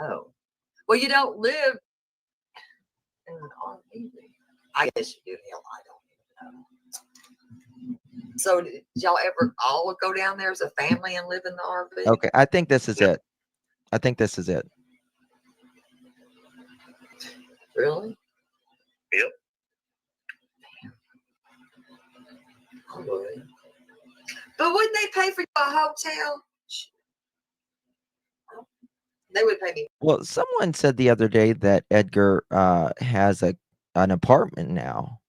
Oh, well, you don't live in an RV. I guess you do. Hell, I don't even know. So, did y'all ever all go down there as a family and live in the RV? Okay, I think this is Yeah. it. I think this is it. Really? Yep. I would. But wouldn't they pay for a hotel? They would pay me. Well, someone said the other day that Edgar has an apartment now.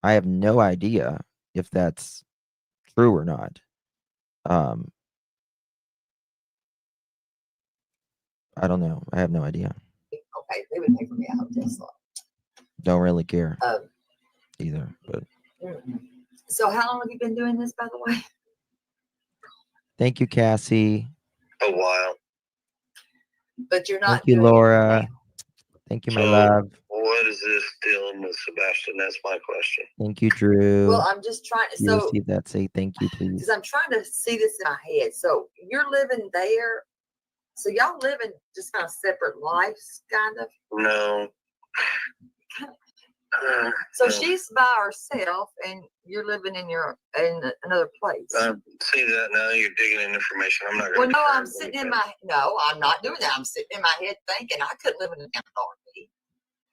I have no idea if that's true or not. I don't know. I have no idea. Okay, they would pay for me a hotel slot. Don't really care Um, either. But so, how long have you been doing this, by the way? thank you, Cassie. A while. But you're not Thank you, doing it Laura. now. Thank you, my So, love. what is this dealing with Sebastian? That's my question. Thank you, Drew. Well, I'm just trying. You So, receive that? Say thank you, please. because I'm trying to see this in my head. So, you're living there. So, y'all living just kind of separate lives, kind of. No. So no. she's by herself, and you're living in another place. See that now? You're digging in information. I'm not Well, going to. no, I'm sitting in my. No, I'm not doing that. I'm sitting in my head thinking I could live in an RV.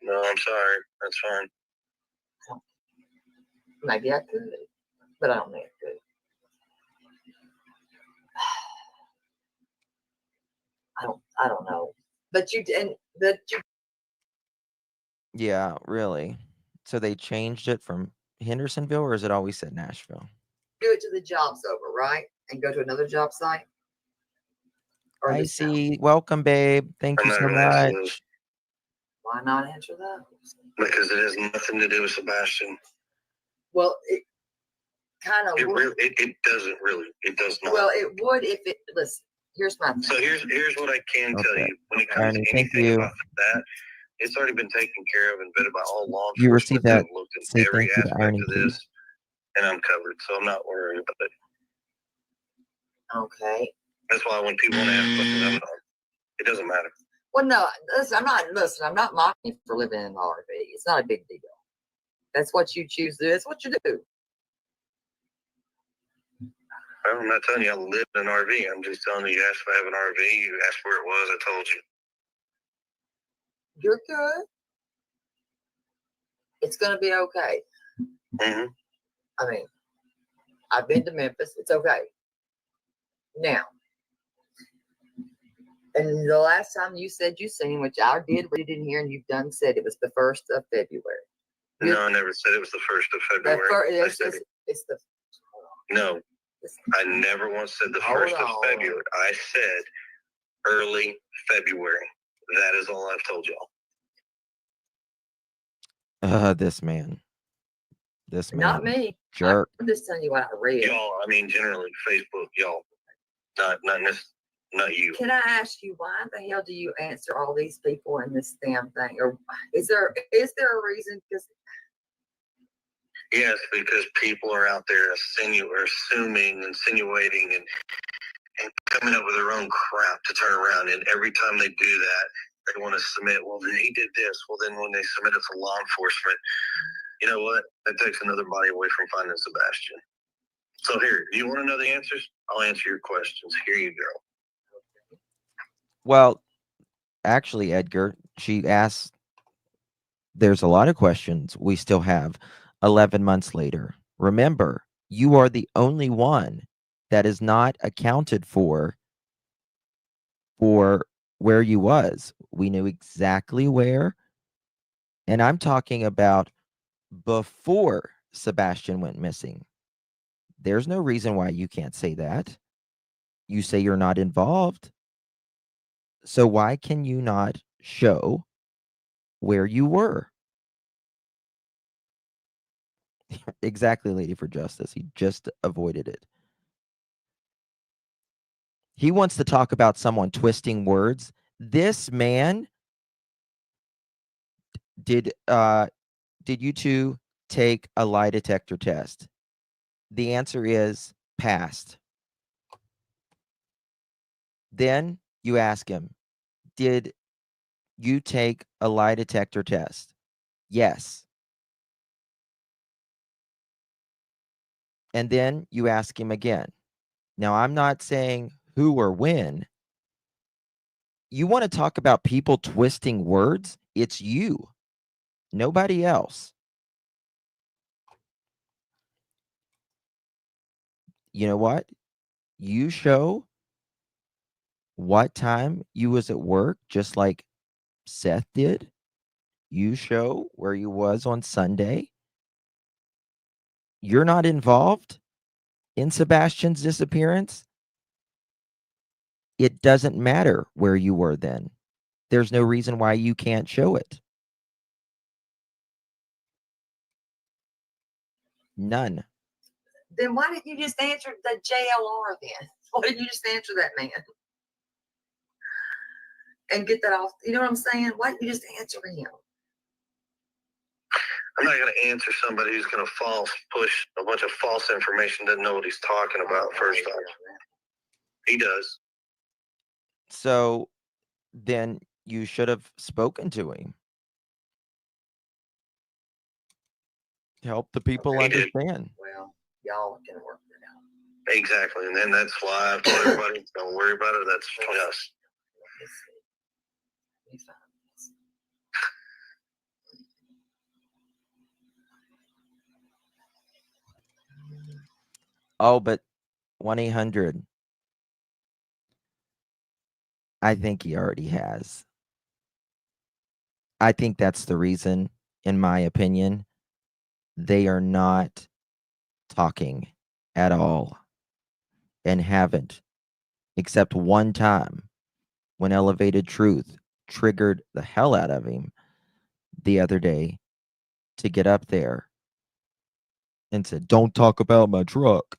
No, I'm sorry. That's fine. Maybe I could, but I don't think I could. I don't know. But you Yeah, really. So they changed it from Hendersonville, or is it always said Nashville? do it till the job's over, right? And go to another job site. Or I just now? see. Welcome, babe. Thank I'm you not so gonna answer those. much. Why not answer those? Because it has nothing to do with Sebastian. Well, it kind of It would. really, it doesn't really. It does not. Well, it would if it. Listen, here's my thing. So here's what I can tell Okay. you. When it comes Irony, to thank anything you. about that, it's already been taken care of and vetted by all law You enforcement. received that. They've looked Say at every thank you to aspect Irony, of please. this, and I'm covered. So I'm not worried about it. Okay. That's why when people want to ask questions, I'm not. It doesn't matter. Well, no, listen, I'm not mocking you for living in an RV. It's not a big deal. That's what you choose to do. That's what you do. I'm not telling you I live in an RV. I'm just telling you asked if I have an RV. You asked where it was. I told you. You're good. It's gonna be okay. Mm-hmm. I mean, I've been to Memphis. It's okay. Now, and the last time you said you seen, which I did read in here, and you've done said it was the 1st of February. No, I never said it was the 1st of February. I said it's the. no. I never once said the 1st of February. I said early February. That is all I've told y'all. This man. This man. Not me. Jerk. I'm just telling you what I read. Y'all, I mean generally Facebook, y'all. Not you. Can I ask you why the hell do you answer all these people in this damn thing? Or is there a reason? Because yes, because people are out there assuming, insinuating, and coming up with their own crap to turn around. And every time they do that, they want to submit. Well, then he did this. Well, then when they submit it to law enforcement, you know what? That takes another body away from finding Sebastian. So here, do you want to know the answers? I'll answer your questions. Here you go. Well, actually, Edgar, she asked, there's a lot of questions we still have 11 months later. Remember, you are the only one that is not accounted for where you was. We knew exactly where. And I'm talking about before Sebastian went missing. There's no reason why you can't say that. You say you're not involved. So why can you not show where you were? Exactly, Lady for Justice. He just avoided it. He wants to talk about someone twisting words. This man, did you two take a lie detector test? The answer is passed. Then you ask him, did you take a lie detector test? Yes. And then you ask him again. Now, I'm not saying who or when. You want to talk about people twisting words? It's you, nobody else. You know what? You show what time you was at work, just like Seth did. You show where you was on Sunday. You're not involved in Sebastian's disappearance. It doesn't matter where you were then. There's no reason why you can't show it. None. Then why didn't you just answer the JLR then? Why didn't you just answer that man and get that off? You know what I'm saying? Why didn't you just answer him? I'm not going to answer somebody who's going to push a bunch of false information, doesn't know what he's talking about. First off, he does. So then you should have spoken to him. Help the people understand. Well, y'all can work it out. Exactly. And then that's why I've told everybody, don't worry about it. That's between us. Oh, but 1-800. I think he already has. I think that's the reason, in my opinion, they are not talking at all and haven't, except one time when Elevated Truth triggered the hell out of him the other day to get up there and said, "Don't talk about my truck."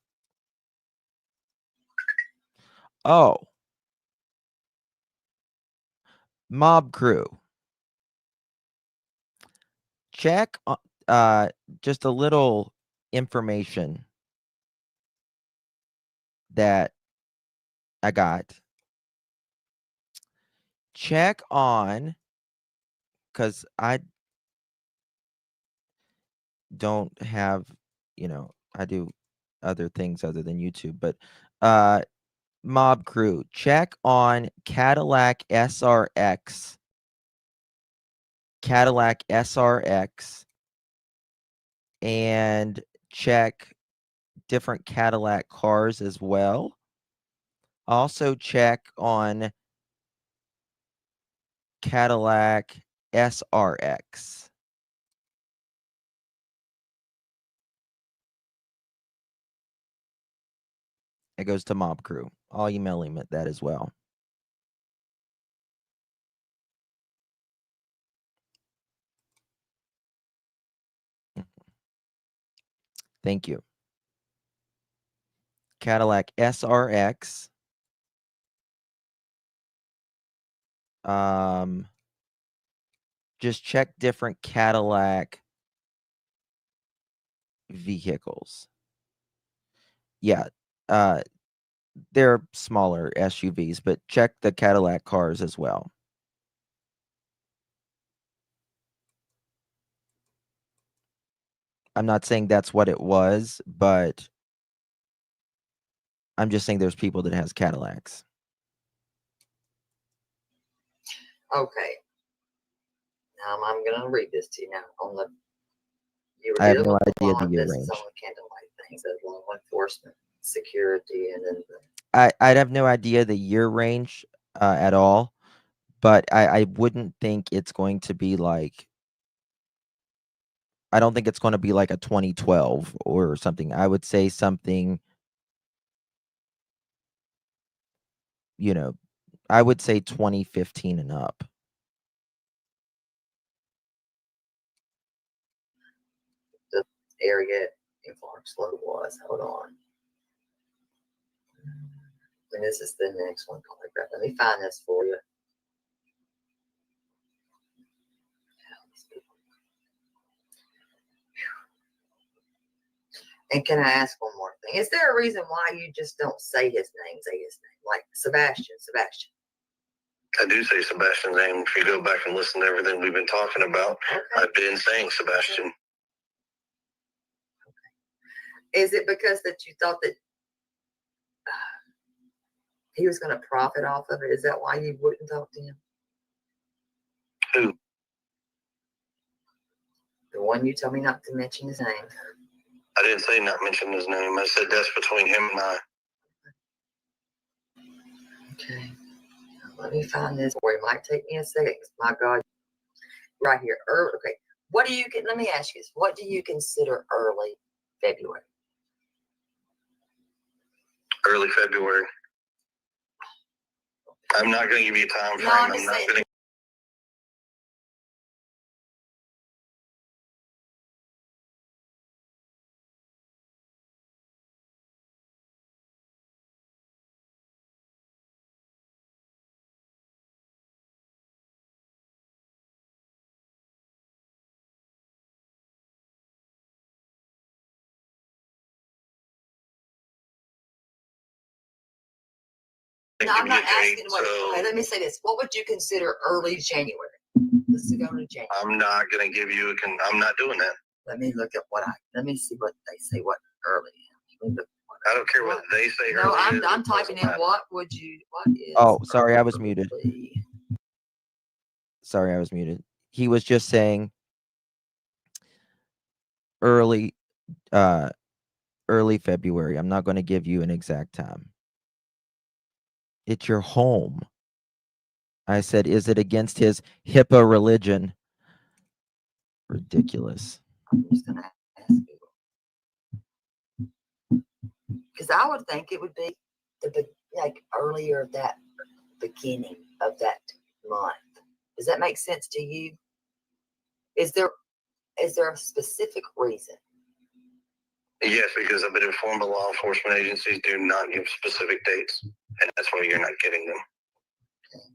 Oh, Mob Crew. Check just a little information that I got. Check on, because I don't have, I do other things other than YouTube, but Mob Crew, check on Cadillac SRX. Cadillac SRX, and check different Cadillac cars as well. Also check on Cadillac SRX. It goes to Mob Crew. I'll email him at that as well. Thank you. Cadillac SRX. Just check different Cadillac vehicles. Yeah, they're smaller SUVs, but check the Cadillac cars as well. I'm not saying that's what it was, but I'm just saying there's people that has Cadillacs. Okay. Now I'm going to read this to you now. I have no idea the year this range. is on the candlelight things as law enforcement, security, and then I'd have no idea the year range at all, but I wouldn't think it's going to be like, I don't think it's going to be like a 2012 or something. I would say something, I would say 2015 and up. the area in Clarksville was. Hold on. And this is the next one. Polygraph. Let me find this for you. And can I ask one more thing? Is there a reason why you just don't say his name? Say his name, like Sebastian. Sebastian. I do say Sebastian's name. If you go back and listen to everything we've been talking about, okay. I've been saying Sebastian. Okay. Is it because that you thought that he was going to profit off of it? Is that why you wouldn't talk to him? Who? The one you told me not to mention his name. I didn't say not mention his name. I said that's between him and I. Okay. Let me find this, or it might take me a second. My God. Right here. Okay. What do you get? Let me ask you this. What do you consider early February? Early February. I'm not going to give you a time frame. No, I'm not going to. No, I'm not asking. Okay, let me say this. What would you consider early January? Let's go to January. I'm not going to give you I'm not doing that. Let me look at let me see what they say. What early? I don't care what they say. No, I'm typing in. What is? Oh, sorry, I was muted. Sorry, I was muted. He was just saying early February. I'm not going to give you an exact time. It's your home. I said, is it against his HIPAA religion? Ridiculous. I'm just going to ask you. Because I would think it would be like earlier that beginning of that month. Does that make sense to you? Is there a specific reason? Yes, because I've been informed by law enforcement agencies do not give specific dates, and that's why you're not getting them. Okay.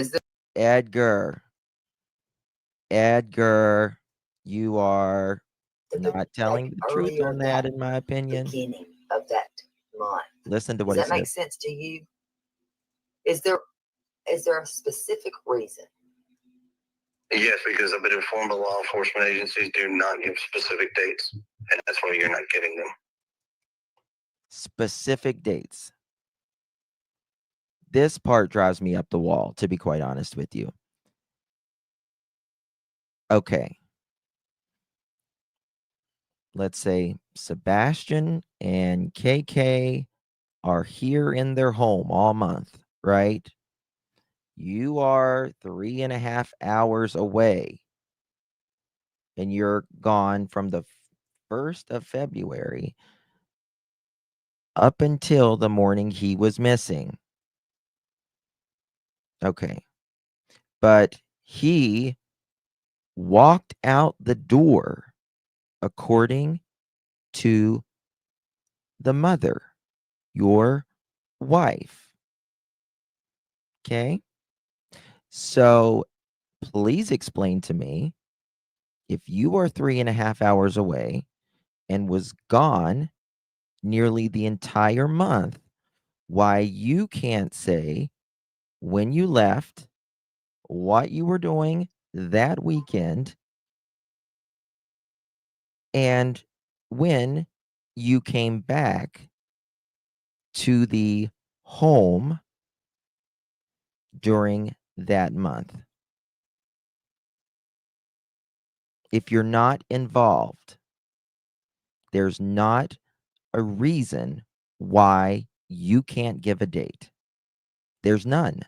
Is there Edgar, you are not telling the truth on that, in my opinion. Beginning of that month. Listen to what he said. Does that make sense to you? Is there a specific reason? Yes, because I've been informed by law enforcement agencies do not give specific dates, and that's why you're not getting them. Specific dates. This part drives me up the wall, to be quite honest with you. Okay. Let's say Sebastian and KK are here in their home all month, right? You are 3.5 hours away, and you're gone from the 1st of February up until the morning he was missing. Okay. But he walked out the door according to the mother, your wife. Okay. So please explain to me, if you are 3.5 hours away and was gone nearly the entire month, why you can't say when you left, what you were doing that weekend, and when you came back to the home during that month. If you're not involved, there's not a reason why you can't give a date. There's none.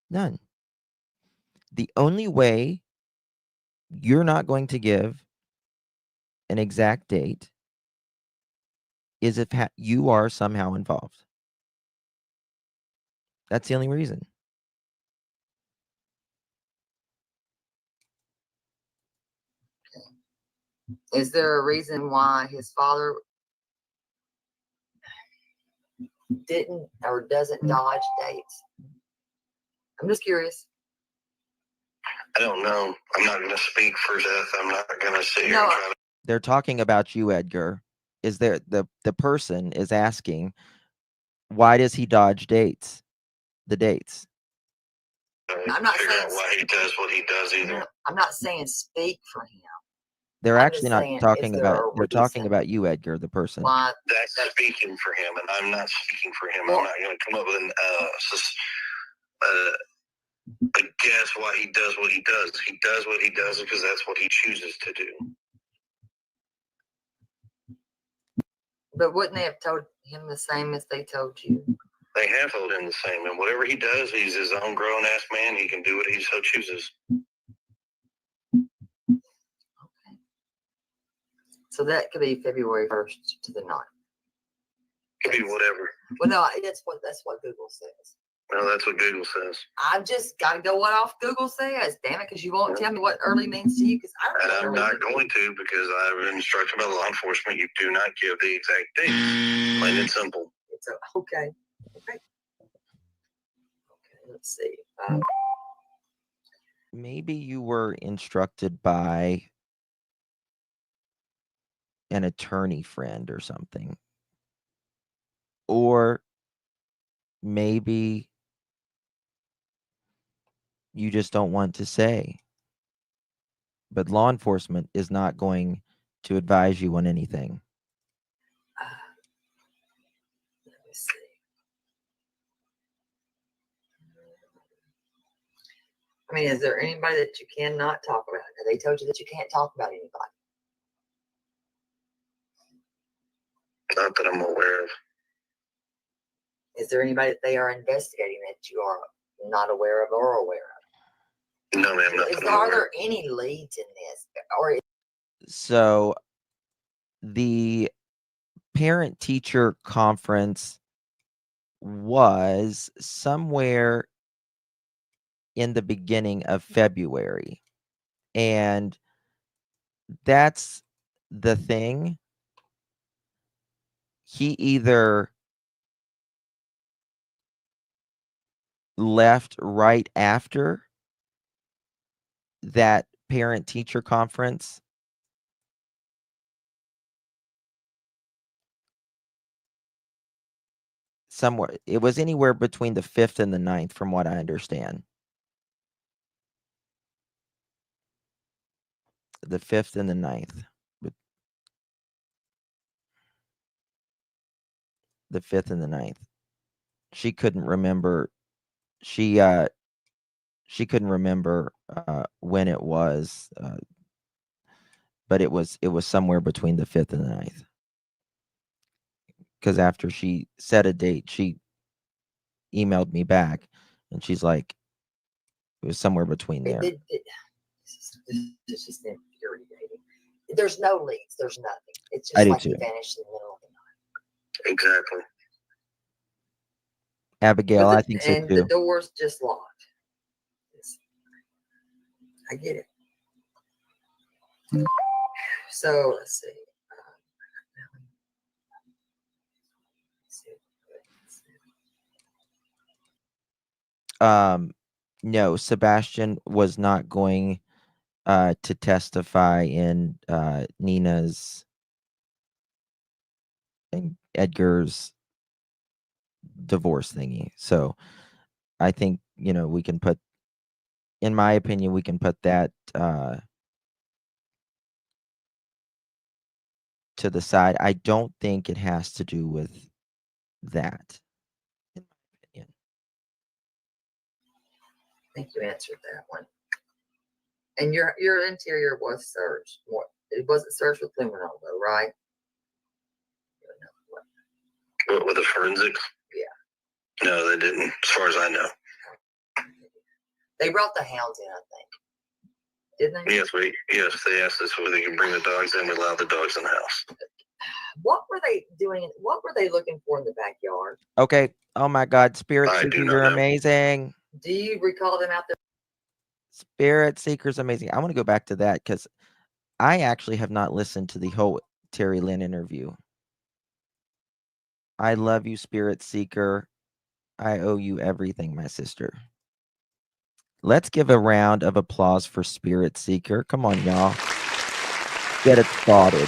None. The only way you're not going to give an exact date is if you are somehow involved. That's the only reason. Is there a reason why his father didn't or doesn't dodge dates? I'm just curious. I don't know. I'm not going to speak for Seth. I'm not going to sit here No, and try to. They're talking about you, Edgar. Is there the person is asking, why does he dodge dates? The dates. I'm not figure saying out why he does what he does either. I'm not saying speak for him. They're I'm actually just not saying, talking is there about. a They're talking reason about you, Edgar, the person. why That's speaking for him, and I'm not speaking for him. Well- I'm not going to come up with a guess why he does what he does. He does what he does because that's what he chooses to do. But wouldn't they have told him the same as they told you? They have told him the same, and whatever he does, he's his own grown-ass man. He can do what he so chooses. Okay. So that could be February 1st to the 9th. Could be whatever. Well, no, that's what Google says. Well, that's what Google says. I've just got to go what off Google says, damn it, because you won't tell me what early means to you. Because I And don't know. I'm not going to because I've been instructed by law enforcement. You do not give the exact dates. Plain and simple. It's okay. Okay. Let's see. Maybe you were instructed by an attorney friend or something. Or maybe you just don't want to say. But law enforcement is not going to advise you on anything. Let me see. I mean, is there anybody that you cannot talk about? Have they told you that you can't talk about anybody? Not that I'm aware of. Is there anybody that they are investigating that you are not aware of or aware of? No, ma'am, nothing. Are there any leads in this? Or So the parent-teacher conference was somewhere in the beginning of February. And that's the thing. He either left right after that parent-teacher conference, somewhere. It was anywhere between the 5th and the 9th, from what I understand. The 5th and the 9th. The 5th and the 9th. She couldn't remember. She couldn't remember when it was, but it was somewhere between the 5th and the 9th. Because after she set a date, she emailed me back, and she's like, it was somewhere between there. This is just infuriating. There's no leads. There's nothing. It's I just do like too. he vanished in the middle of the night. Exactly. Abigail, I think so And too. the door's just locked. I get it. So let's see. No, Sebastian was not going to testify in Nina's and Edgar's divorce thingy. So I think, we can put, in my opinion, we can put that to the side. I don't think it has to do with that, in my opinion. I think you answered that one. And your interior was searched. It wasn't searched with luminol, though, right? What, with the forensics? Yeah. No, they didn't, as far as I know. They brought the hounds in, I think. Didn't they? Yes, they asked us whether they can bring the dogs in. We allowed the dogs in the house. What were they doing? What were they looking for in the backyard? Okay. Oh my God. Spirit I do Seekers not are know. amazing. Do you recall them out there? Spirit Seekers amazing. I want to go back to that because I actually have not listened to the whole Terry Lynn interview. I love you, Spirit Seeker. I owe you everything, my sister. Let's give a round of applause for Spirit Seeker. Come on, y'all. Get it started.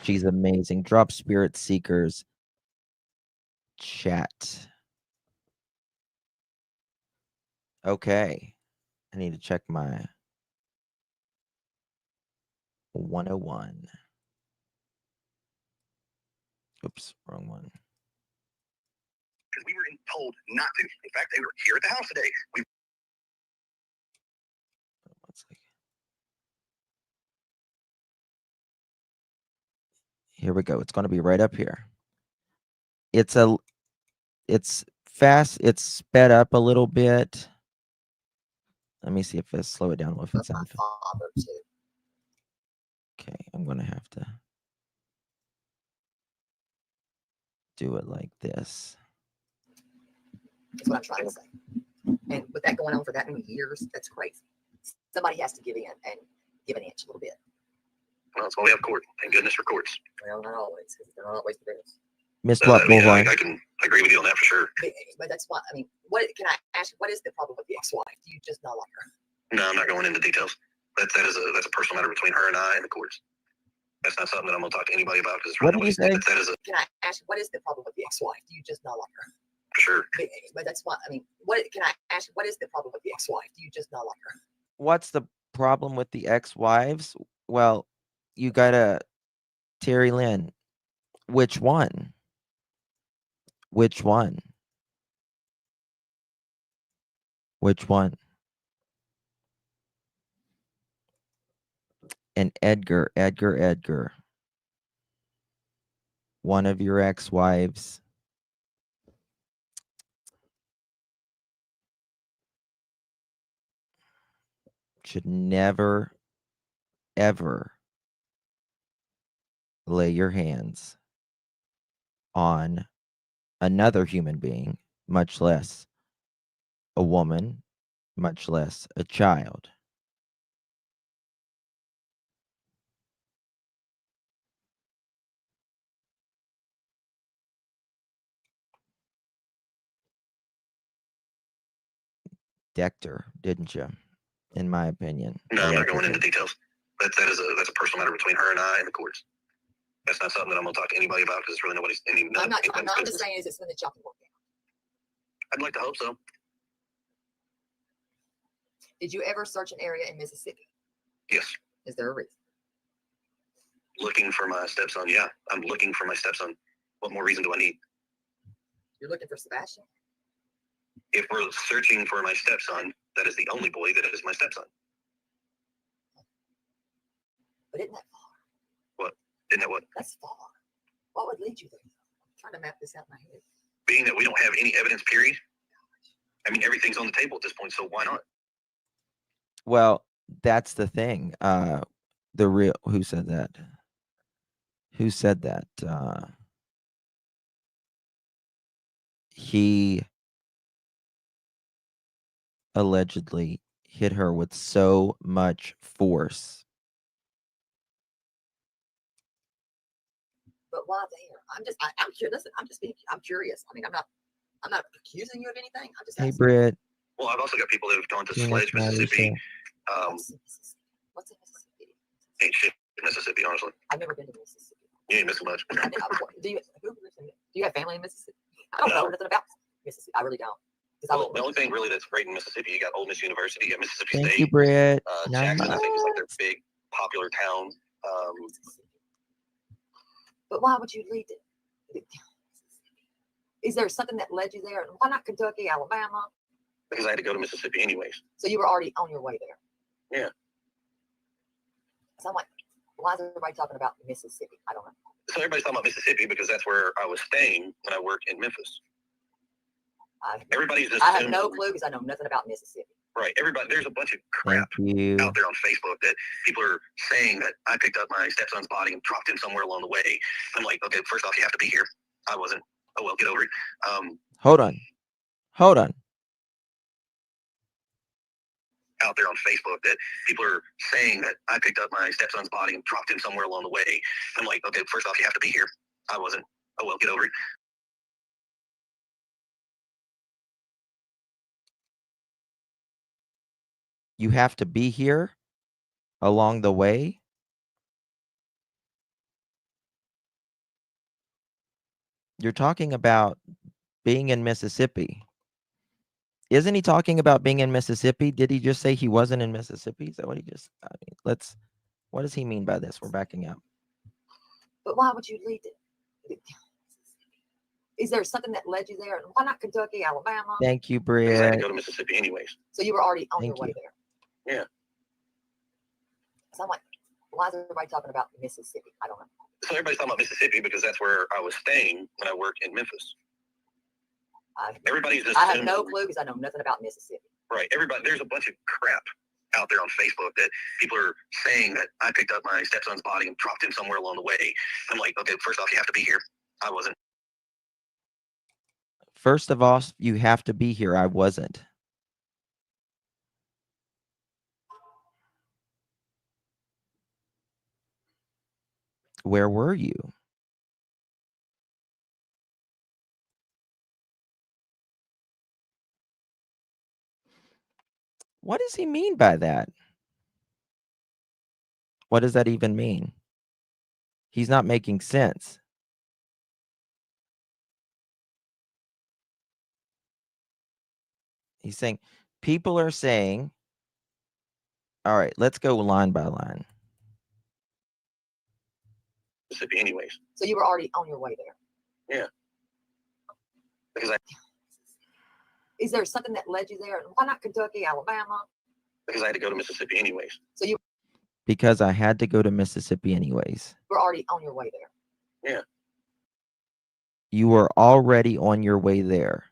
She's amazing. Drop Spirit Seeker's chat. Okay. I need to check my 101. Oops, wrong one. Because we were told not to. In fact, they were here at the house today. Here we go. It's going to be right up here. It's fast. It's sped up a little bit. Let me see if I slow it down. If it's my father too. Okay, I'm going to have to do it like this. That's what I'm trying to say. And with that going on for that many years, that's crazy. Somebody has to give in and give an inch a little bit. Well, that's why we have court. Thank goodness for courts. Well, not always, because they're not always the best. Miss what, I can agree with you on that for sure. But that's why, I mean, what can I ask? What is the problem with the ex-wife? Do you just not like her? No, I'm not going into details. That's a personal matter between her and I and the courts. That's not something that I'm going to talk to anybody about. Because what did you say? Can I ask? What is the problem with the ex-wife? Do you just not like her? For sure. But that's why, I mean, what can I ask? What is the problem with the ex-wife? Do you just not like her? What's the problem with the ex-wives? Well, you gotta, Terry Lynn. Which one? Which one? Which one? And Edgar. One of your ex-wives. Should never, ever lay your hands on another human being, much less a woman, much less a child. Decked her, didn't you? In my opinion. No, I'm not going into details. That's a personal matter between her and I and the courts. That's not something that I'm going to talk to anybody about because it's really nobody's. I'm not just saying is it's something that y'all can work out. I'd like to hope so. Did you ever search an area in Mississippi? Yes. Is there a reason? Looking for my stepson. Yeah, I'm looking for my stepson. What more reason do I need? You're looking for Sebastian? If we're searching for my stepson, that is the only boy that is my stepson. But isn't that far? What? Isn't that what? That's far. What would lead you there? I'm trying to map this out in my head. Being that we don't have any evidence, period. I mean, everything's on the table at this point, so why not? Well, that's the thing. Who said that? Who said that? He allegedly hit her with so much force. But why there? I'm curious. Listen, I'm curious. I mean, I'm not accusing you of anything. I'm just Hey, asking. Britt. Well, I've also got people that have gone to Sledge, Mississippi. What's in Mississippi? Ain't shit in Mississippi, honestly. I've never been to Mississippi. You ain't missing much. Do you have family in Mississippi? I don't know nothing about Mississippi. I really don't. Well, the only thing really that's great in Mississippi, you got Ole Miss University, you got Mississippi Thank State. you, Britt. Jackson, I think, is like their big popular town. But why would you leave it? Is there something that led you there? Why not Kentucky, Alabama? Because I had to go to Mississippi anyways. So you were already on your way there. Yeah. So I'm like, why is everybody talking about Mississippi? I don't know. So everybody's talking about Mississippi because that's where I was staying when I worked in Memphis. Everybody's just. I have no clue because I know nothing about Mississippi. Right. Everybody, there's a bunch of crap out there on Facebook that people are saying that I picked up my stepson's body and dropped him somewhere along the way. I'm like, okay, first off, you have to be here. I wasn't. Oh, well, get over it. Hold on. out there on Facebook that people are saying that I picked up my stepson's body and dropped him somewhere along the way. I'm like, okay, first off, you have to be here. I wasn't. Oh well, get over it. You have to be here along the way. You're talking about being in Mississippi. Isn't he talking about being in Mississippi? Did he just say he wasn't in Mississippi? Is that what he just, I mean, what does he mean by this? We're backing up. But why would you leave it? Is there something that led you there? Why not Kentucky, Alabama? Thank you, Because I had to Brett. go to Mississippi anyways. So you were already on Thank your way you. there. Yeah. So I'm like, why is everybody talking about Mississippi? I don't know. So everybody's talking about Mississippi because that's where I was staying when I worked in Memphis. Everybody's just I have no clue because I know nothing about Mississippi. Right. Everybody, there's a bunch of crap out there on Facebook that people are saying that I picked up my stepson's body and dropped him somewhere along the way. I'm like, okay, first off, you have to be here. I wasn't. First of all, you have to be here. I wasn't. Where were you? What does he mean by that? What does that even mean? He's not making sense. He's saying, people are saying, all right, let's go line by line. Mississippi anyways. So you were already on your way there. Yeah. Because I. Is there something that led you there? Why not Kentucky, Alabama? Because I had to go to Mississippi anyways. So you. Because I had to go to Mississippi anyways. Were already on your way there. Yeah. You were already on your way there.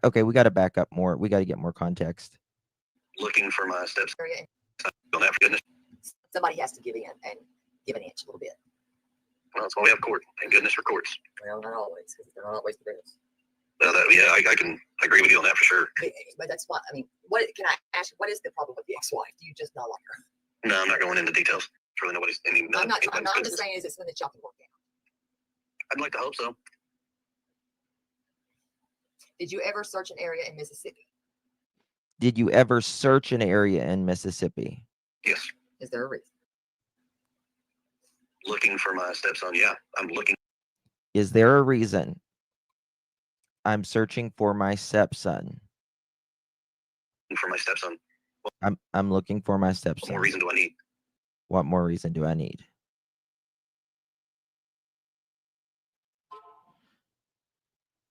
Okay, we got to back up more. We got to get more context. Looking for my steps. Don't have goodness. Somebody has to give in and give an inch a little bit. Well, that's why we have court. Thank goodness for courts. Well, not always, because they're not always the best. I can agree with you on that for sure. But that's why, I mean, what can I ask? What is the problem with the ex-wife? Do you just not like her? No, I'm not going into details. It's really nobody's. I'm just saying, is it something that y'all can work out? I'd like to hope so. Did you ever search an area in Mississippi? Did you ever search an area in Mississippi? Yes. Is there a reason? Looking for my stepson. Yeah, I'm looking. Is there a reason? I'm searching for my stepson. For my stepson. I'm looking for my What stepson. more reason do I need? What more reason do I need?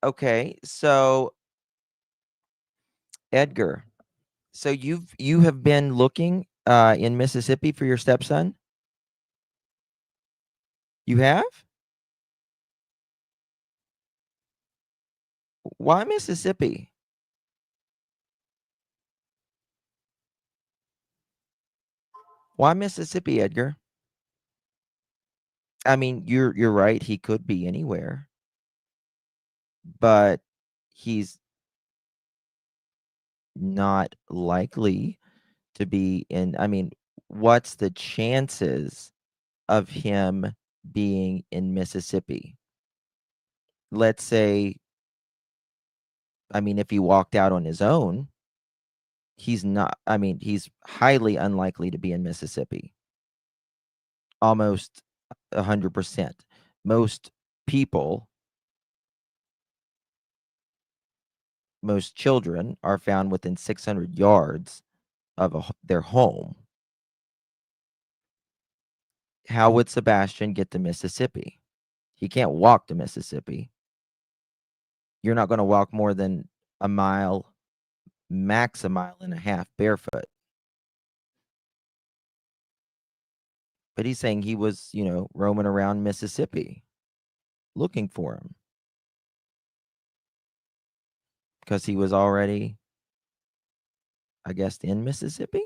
Okay, so Edgar, so you have been looking in Mississippi for your stepson? You have? Why Mississippi? Why Mississippi, Edgar? I mean, you're right, he could be anywhere. But he's not likely to be in, I mean, what's the chances of him being in Mississippi? Let's say, I mean, if he walked out on his own, he's not, I mean, he's highly unlikely to be in Mississippi. Almost 100%. Most people, most children are found within 600 yards of their home. How would Sebastian get to Mississippi? He can't walk to Mississippi. You're not going to walk more than a mile, max a mile and a half barefoot. But he's saying he was, roaming around Mississippi looking for him because he was already, I guess, in Mississippi.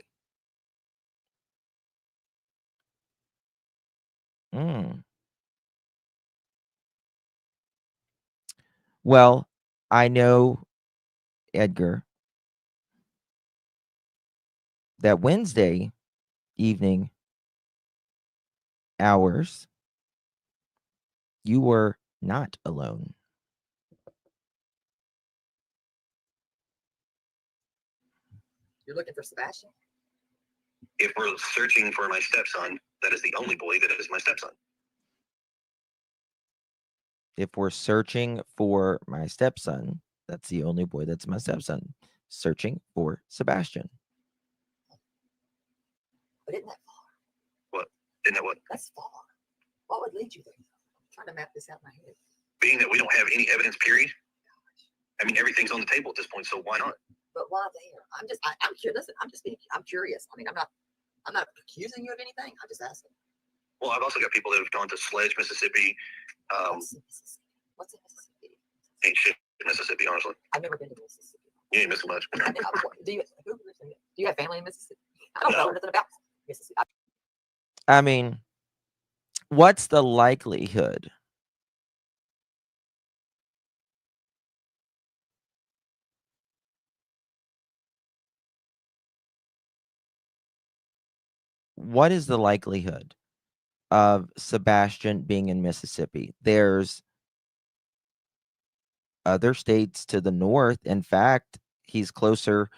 Well, I know, Edgar, that Wednesday evening hours, you were not alone. You're looking for Sebastian? If we're searching for my stepson, that is the only boy that is my stepson. If we're searching for my stepson, that's the only boy that's my stepson. Searching for Sebastian. But isn't that far? What? Isn't that what? That's far. What would lead you there? I'm trying to map this out in my head. Being that we don't have any evidence, period. I mean, everything's on the table at this point, so why not? But why there? I'm curious. Listen, I'm curious. I mean, I'm not accusing you of anything. I'm just asking. Well, I've also got people that have gone to Sledge, Mississippi. What's in Mississippi? Ain't shit in Mississippi, honestly. I've never been to Mississippi. You ain't missing much. Do you have family in Mississippi? I don't know nothing about Mississippi. I mean, what's the likelihood what is the likelihood of Sebastian being in Mississippi? There's other states to the north. In fact, he's closer.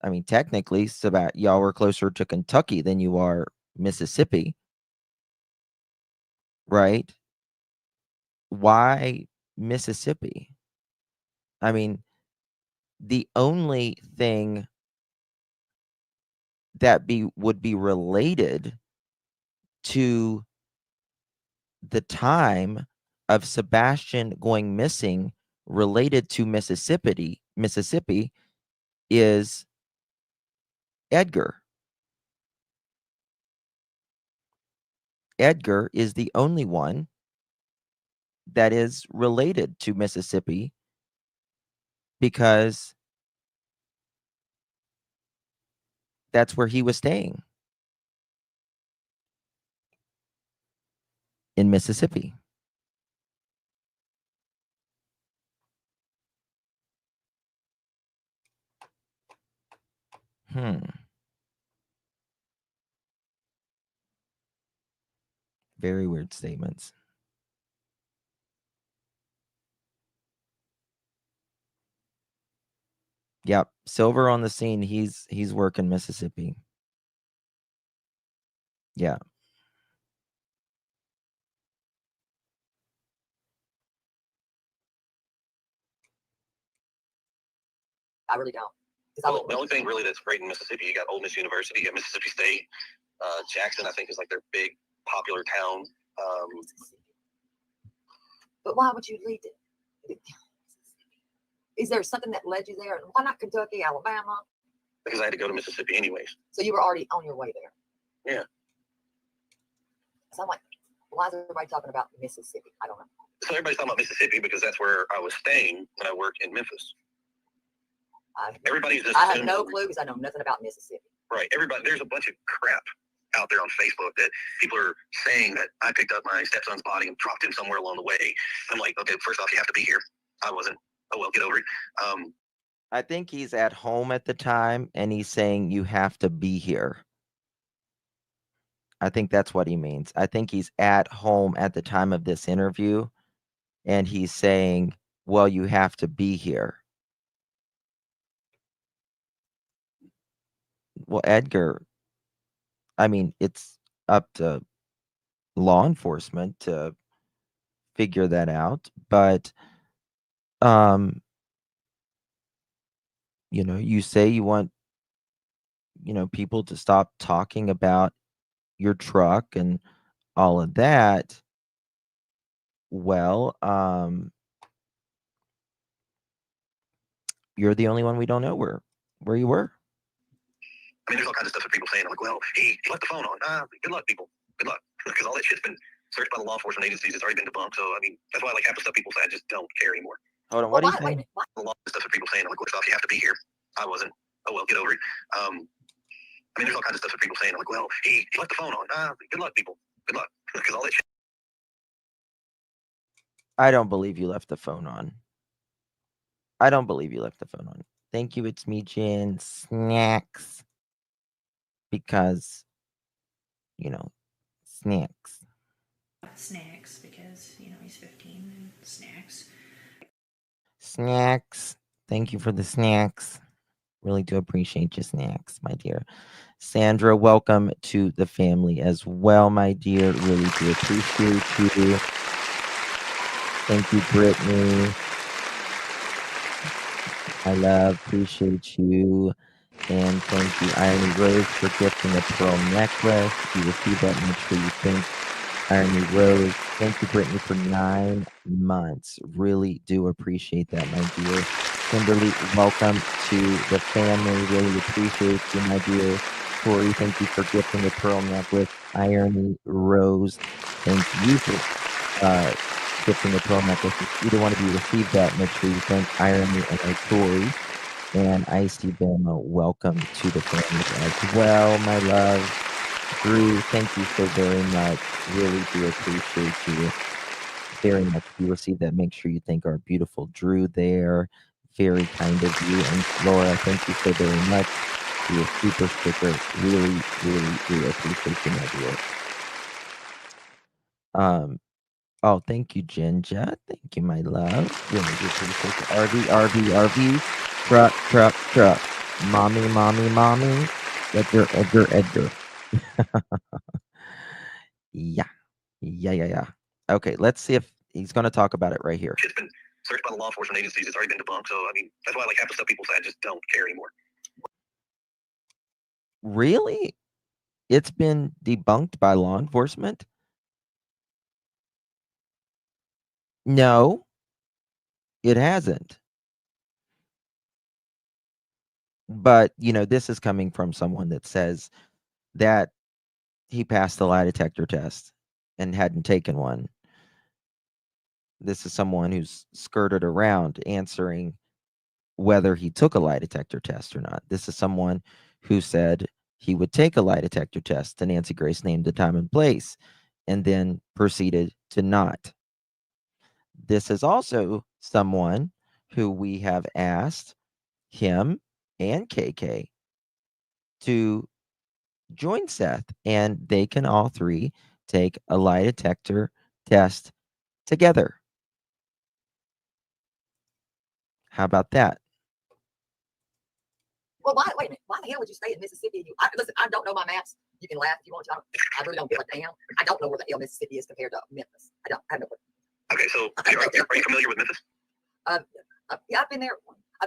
I mean, technically, y'all are closer to Kentucky than you are Mississippi, right? Why Mississippi? I mean, the only thing that would be related to the time of Sebastian going missing related to Mississippi is Edgar. Edgar is the only one that is related to Mississippi because that's where he was staying, in Mississippi. Very weird statements. Yep, Silver on the scene. He's working Mississippi. Yeah. I really don't. Well, the only thing really that's great in Mississippi, you got Ole Miss University, you got Mississippi State. Jackson, I think, is like their big popular town. But why would you leave it? Is there something that led you there? Why not Kentucky, Alabama? Because I had to go to Mississippi anyways. So you were already on your way there. Yeah. So I'm like, why is everybody talking about Mississippi? I don't know. So everybody's talking about Mississippi because that's where I was staying when I worked in Memphis. Everybody's just. I have no clue because I know nothing about Mississippi. Right. Everybody, there's a bunch of crap out there on Facebook that people are saying that I picked up my stepson's body and dropped him somewhere along the way. I'm like, okay, first off, you have to be here. I wasn't. Oh, well, get over it. I think he's at home at the time and he's saying you have to be here. I think that's what he means. I think he's at home at the time of this interview and he's saying, well, you have to be here. Well, Edgar, I mean, it's up to law enforcement to figure that out, but you know, you say you want, you know, people to stop talking about your truck and all of that. Well, you're the only one we don't know where you were. I mean, there's all kinds of stuff that people saying. I'm like, well, he left the phone on. Good luck, people. Good luck. Because all that shit's been searched by the law enforcement agencies. It's already been debunked. So, I mean, that's why, like, half the stuff people say, I just don't care anymore. Hold on, what are you saying? A lot of stuff that people saying. I'm like, first off, you have to be here. I wasn't. Oh, well, get over it. I mean, there's all kinds of stuff that people saying. I'm like, well, he left the phone on. Good luck, people. Good luck. Because all that shit. I don't believe you left the phone on. I don't believe you left the phone on. Thank you. It's me, Jen. Snacks. because, snacks. Snacks, because, he's 15 and snacks. Snacks. Thank you for the snacks. Really do appreciate your snacks, my dear. Sandra, welcome to the family as well, my dear. Really do appreciate you. Thank you, Brittany. I love, appreciate you. And thank you, Irony Rose, for gifting a pearl necklace. If you receive that, make sure you thank Irony Rose. Thank you, Brittany, for 9 months. Really do appreciate that, my dear. Kimberly, welcome to the family. Really appreciate you, my dear. Tori, thank you for gifting the pearl necklace. Irony Rose, thank you for gifting the pearl necklace. If either one of you received that, make sure you thank Irony and Tori. And Icy Bama, welcome to the family as well, my love. Drew, thank you so very much. Really do appreciate you very much. If you received that, make sure you thank our beautiful Drew there. Very kind of you. And Laura, thank you so very much for your super sticker. Really, really do appreciate you, my dear. Oh, thank you, Jinja. Thank you, my love. Really do appreciate it. RV. Truck. Mommy. Edgar. Yeah. Okay, let's see if he's going to talk about it right here. It's been searched by the law enforcement agencies. It's already been debunked. So, I mean, that's why like half the stuff people say I just don't care anymore. Really? It's been debunked by law enforcement? No, it hasn't. But, this is coming from someone that says that he passed the lie detector test and hadn't taken one. This is someone who's skirted around answering whether he took a lie detector test or not. This is someone who said he would take a lie detector test, and Nancy Grace named the time and place and then proceeded to not. This is also someone who we have asked him and KK to join Seth, and they can all three take a lie detector test together. How about that? Well, wait a minute. Why the hell would you stay in Mississippi? Listen, I don't know my maps. You can laugh if you want to. I really don't give a damn. I don't know where the hell Mississippi is compared to Memphis. I have no clue. Okay, so are you familiar with Memphis? Yeah, I've been there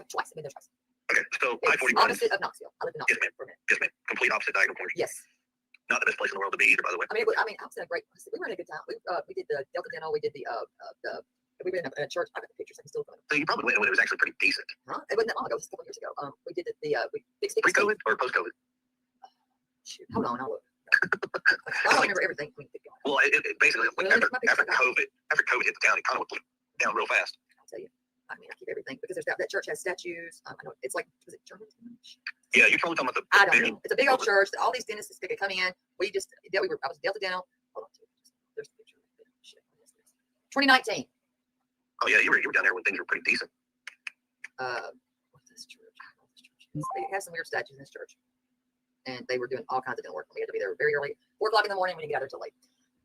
twice. I've been there twice. Okay, so I-41. Opposite of Knoxville. I live in Knoxville. Yes, ma'am. Complete opposite diagonal corner. Yes. Not the best place in the world to be either, by the way. I mean, I was in a great. We were in a good time. We did the Delta Dental. We did the. We were in a church. I got the pictures. I can still. So you probably went when it was actually pretty decent. Huh? It wasn't that long ago. It was a couple years ago. We did we big stick. Pre-COVID or post-COVID? Shoot, hold on, I'll look. I don't remember everything. Well, it basically like after COVID hit the town, it kind of went down real fast. I'll tell you. I mean, I keep everything because that church has statues. I know it's like, was it German? Yeah, you're probably talking about I don't know. It's a big old church. All these dentists could come in. I was Delta Dental. Hold on, there's a picture. Shit, 2019. Oh yeah, you were down there when things were pretty decent. What's this church? They have some weird statues in this church, and they were doing all kinds of dental work. We had to be there very early, 4 o'clock in the morning. We didn't get out there till late.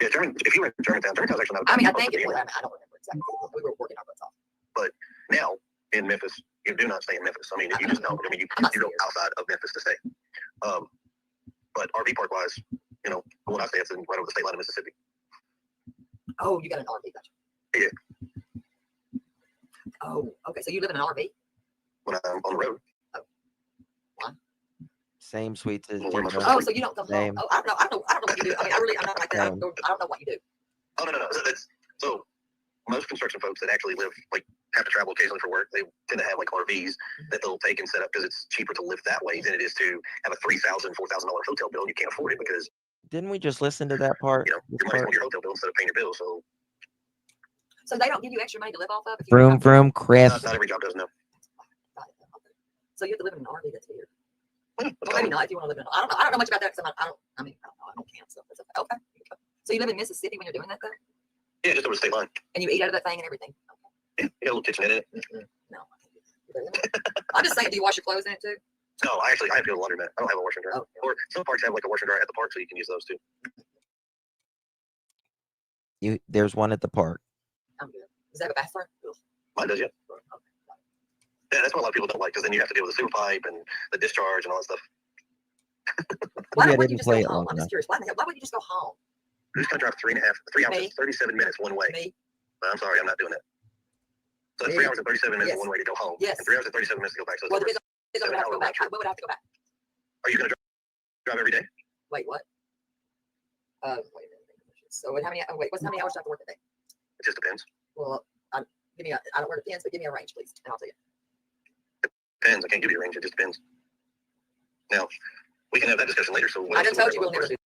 Yeah, if you were in Germantown's actually not. I mean, I think it was. I don't remember exactly. We were working our butts off. But now in Memphis, you do not stay in Memphis. I mean, you just know. I mean, you go outside of Memphis to stay. But RV park wise, when I stay, it's right over the state line of Mississippi. Oh, you got an RV, gotcha. Yeah. Oh, okay. So you live in an RV? When I'm on the road. Oh. Why? Same sweet as Oh, so you don't come home. Oh, I don't know what you do. I mean, I'm not like that. I don't know what you do. Oh, no. So most construction folks that actually live, like, have to travel occasionally for work, they tend to have, like, RVs that they'll take and set up because it's cheaper to live that way than it is to have a $3,000, $4,000 hotel bill, and you can't afford it because... Didn't we just listen to that part? Your money's on your hotel bill instead of paying your bill, So they don't give you extra money to live off of? Vroom, Chris. Not every job does, no. So you have to live in an RV. That's weird. Well, maybe not if you want to live in. I don't know much about that because I don't camp stuff. Okay. So you live in Mississippi when you're doing that though? Yeah, just over the state line. And you eat out of that thing and everything. Okay. Yeah, a little kitchenette in it. No, I can't do that. I'm just saying, do you wash your clothes in it too? No, I have to go to the laundromat. I don't have a washer and dryer. Oh, yeah. Or some parks have like a washer and dryer at the park, so you can use those too. There's one at the park. I'm good. Does that have a bathroom? Ugh. Mine does, yeah. Yeah, that's what a lot of people don't like, because then you have to deal with the sewer pipe and the discharge and all that stuff. Why Maybe I wouldn't you didn't just go play it home? long I'm enough. just curious. Why wouldn't you just go home? Who's going to drive 3 hours, Me. 37 minutes one way? Me? I'm sorry, I'm not doing it. So it's Me. 3 hours and 37 minutes Yes. one way to go home. Yes. And 3 hours and 37 minutes to go back. So it's Well, over. the business would have to go back. What would I have to go back? Are you going to drive every day? Wait, what? Wait a minute. So how many? Wait, how many hours do I have to work a day? It just depends. Well, I don't work at pins, but give me a range, please, and I'll tell you. Depends. I can't give you a range. It just depends. Now, we can have that discussion later. So what I else just do we told have you we'll on never first? do.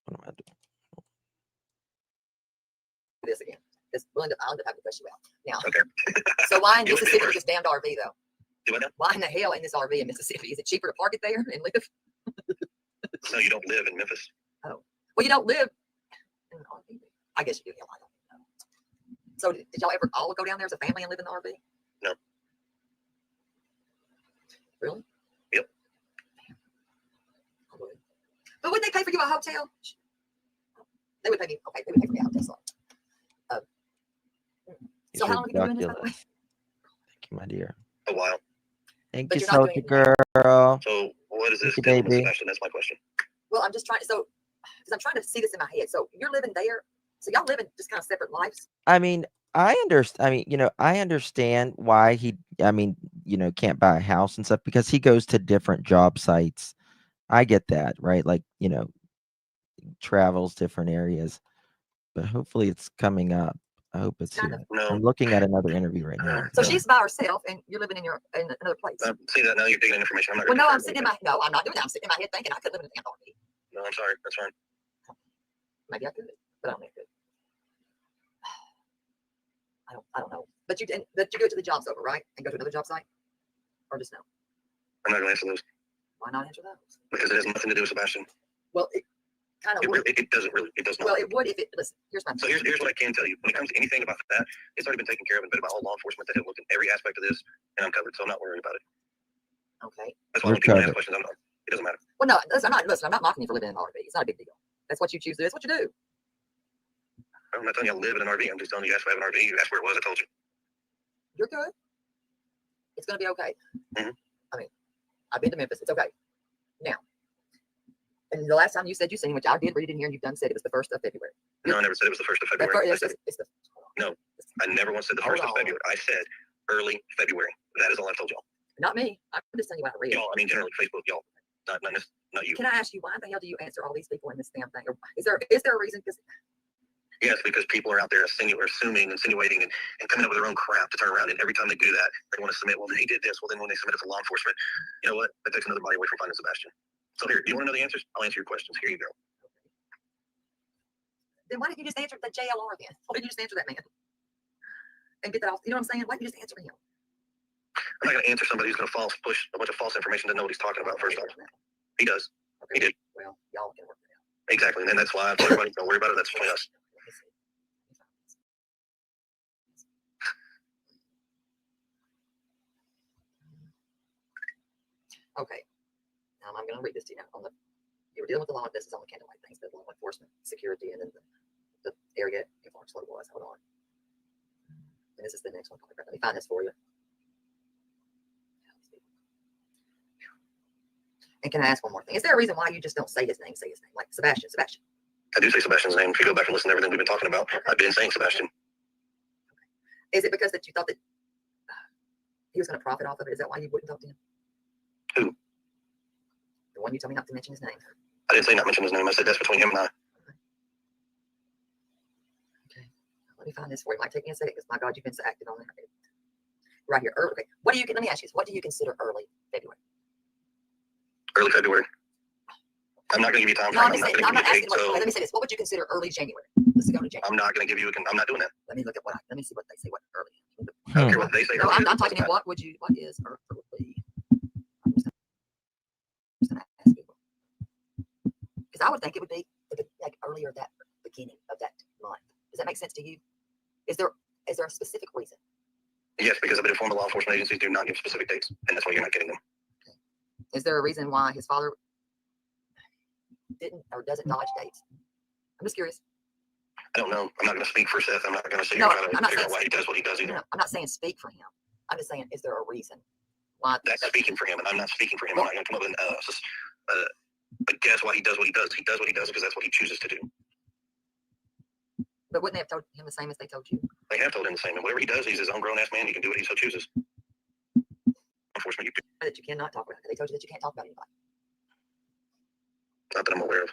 What am I doing? This again. I'll end up having to push you out. Now, Okay. so why in You would be Mississippi with first. this damned RV though? Do I know? Why in the hell in this RV in Mississippi? Is it cheaper to park it there and live? No, you don't live in Memphis. Well, you don't live in an RV. I guess you do. Hell, I don't know. So did y'all ever all go down there as a family and live in the RV? No. Really? Yep. I would. But would they pay for you a hotel? They would pay me. Okay, they would pay for me a hotel. Sorry. So how long have you been doing this, by the way? Thank you, my dear. A while. Thank But you, you're not soldier doing it girl. So what is this Thank you, deal with baby. Sebastian? That's my question. Well, I'm just trying to, because I'm trying to see this in my head. So you're living there. So y'all living just kind of separate lives. I mean, I understand why he, can't buy a house and stuff, because he goes to different job sites. I get that, right? Like, travels different areas. But hopefully it's coming up. I hope it's Kind here. No. I'm looking at another interview right now. So she's by herself and you're living in another place. See that now you're digging information. I'm not Well, gonna no, confirm I'm that. not doing that. I'm sitting in my head thinking I could live in a damn RV. No, I'm sorry. That's fine. Maybe I could, but I don't think I could. I don't know. But you go to the jobs over, right? And go to another job site? Or just no? I'm not gonna answer those Why not answer those? because it has nothing to do with Sebastian. Well, it kind of would. It doesn't really. It does not. Well, it would if it, listen, here's my So here's what I can tell you. When it comes to anything about that, it's already been taken care of and vetted by all law enforcement that have looked at every aspect of this, and I'm covered, so I'm not worried about it. Okay. That's why when You're people ask covered. questions, it doesn't matter. Well, no, listen, I'm not mocking you for living in an RV. It's not a big deal. That's what you choose to do. That's what you do. I'm not telling you I live in an RV. I'm just telling you, you asked if I have an RV. You asked where it was. I told you. You're good. It's going to be okay. Mhm. I mean, I've been to Memphis. It's okay. Now, and the last time you said you seen, which I did read it in here, and you've done said it was the 1st of February. No, I never said it was the 1st of The February. first, it's the, No. I never once said the 1st of Hold on. February. I said early February. That is all I've told y'all. not me. I'm just telling you what I read. Y'all, I mean generally Facebook, y'all. Not you. Can I ask you why the hell do you answer all these people in this damn thing? Or is there a reason? Because Yes, because people are out there assuming, insinuating, and coming up with their own crap to turn around. And every time they do that, they want to submit, well, he did this. Well, then when they submit it to law enforcement, you know what? That takes another body away from finding Sebastian. So here, do you want to know the answers? I'll answer your questions. Here you go. then why didn't you just answer the JLR then? Why didn't you just answer that man? And get that off. You know what I'm saying? Why didn't you just answer him? I'm not going to answer somebody who's going to push a bunch of false information to know what he's talking about, first off. He does. Okay. He did. Well, y'all can work it out. Exactly. And that's why I tell everybody, don't worry about it. That's between us. Let me see. Okay. Now I'm going to read this to you now. You were dealing with a lot of this is on the candlelight things, the law enforcement, security, and then the area influence what it was. Hold on. And this is the next one. Let me find this for you. And can I ask one more thing? Is there a reason why you just don't say his name? Say his name, like Sebastian. Sebastian. I do say Sebastian's name. If you go back and listen to everything we've been talking about, I've been saying Sebastian. Is it because that you thought that he was going to profit off of it? Is that why you wouldn't talk to him? Who? The one you told me not to mention his name. I didn't say not mention his name. I said that's between him and I. Okay. Let me find this for you. It might take me a second because my God, you've been so active on there. Right here. Early. Okay. Let me ask you this. What do you consider early February? Early February. I'm not going to give you time. No, I'm not going to I'm not give asking. you a date. So Let me say this. What would you consider early January? Let's go to January. I'm not going to give you I'm not doing that. Let me look at let me see what they say. What early? I don't care what they say. No, early I'm is. talking in what is early? I'm just gonna ask you. Because I would think it would be like earlier that beginning of that month. Does that make sense to you? Is there a specific reason? Yes, because I've been informed the law enforcement agencies do not give specific dates, and that's why you're not getting them. Is there a reason why his father didn't or doesn't dodge dates? I'm just curious. I don't know. I'm not going to speak for Seth. I'm not going to say No, try I'm to not figure saying out why he does what he does either. No, I'm not saying speak for him. I'm just saying, is there a reason why? That's speaking for him, and I'm not speaking for him. Well, I'm not going to come up with a guess why he does what he does. He does what he does because that's what he chooses to do. But wouldn't they have told him the same as they told you? They have told him the same, and whatever he does, he's his own grown-ass man. He can do what he so chooses. Unfortunately, That you cannot talk about it. They told you that you can't talk about anybody. not that I'm aware of.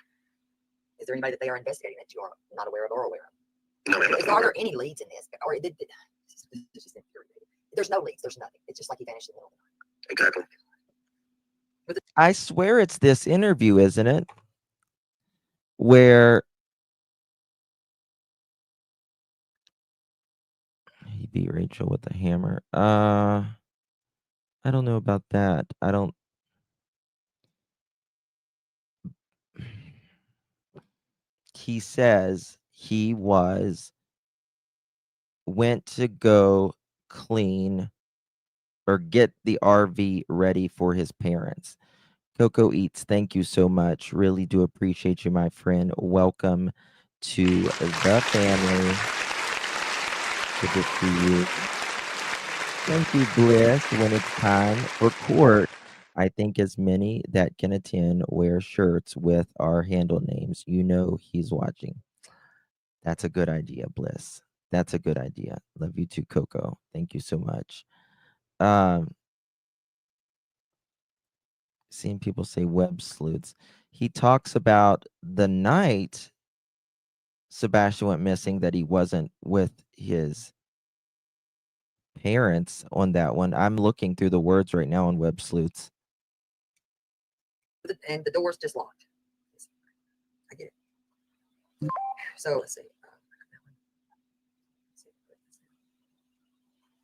Is there anybody that they are investigating that you are not aware of or aware of? No, ma'am. Are there any leads in this? Or it's just infuriating. There's no leads. There's nothing. It's just like he vanished in the middle of the night. Exactly. I swear it's this interview, isn't it? Where he beat Rachel with a hammer. I don't know about that. I don't. He says he went to go clean or get the RV ready for his parents. Coco Eats, thank you so much. Really do appreciate you, my friend. Welcome to the family. Good to see you. Thank you, Bliss. When it's time for court, I think as many that can attend wear shirts with our handle names. You know he's watching. That's a good idea, Bliss. That's a good idea. Love you too, Coco. Thank you so much. Seeing people say web sleuths. He talks about the night Sebastian went missing that he wasn't with his parents on that one. I'm looking through the words right now on web sleuths. And the door's just locked. I get it. So let's see. I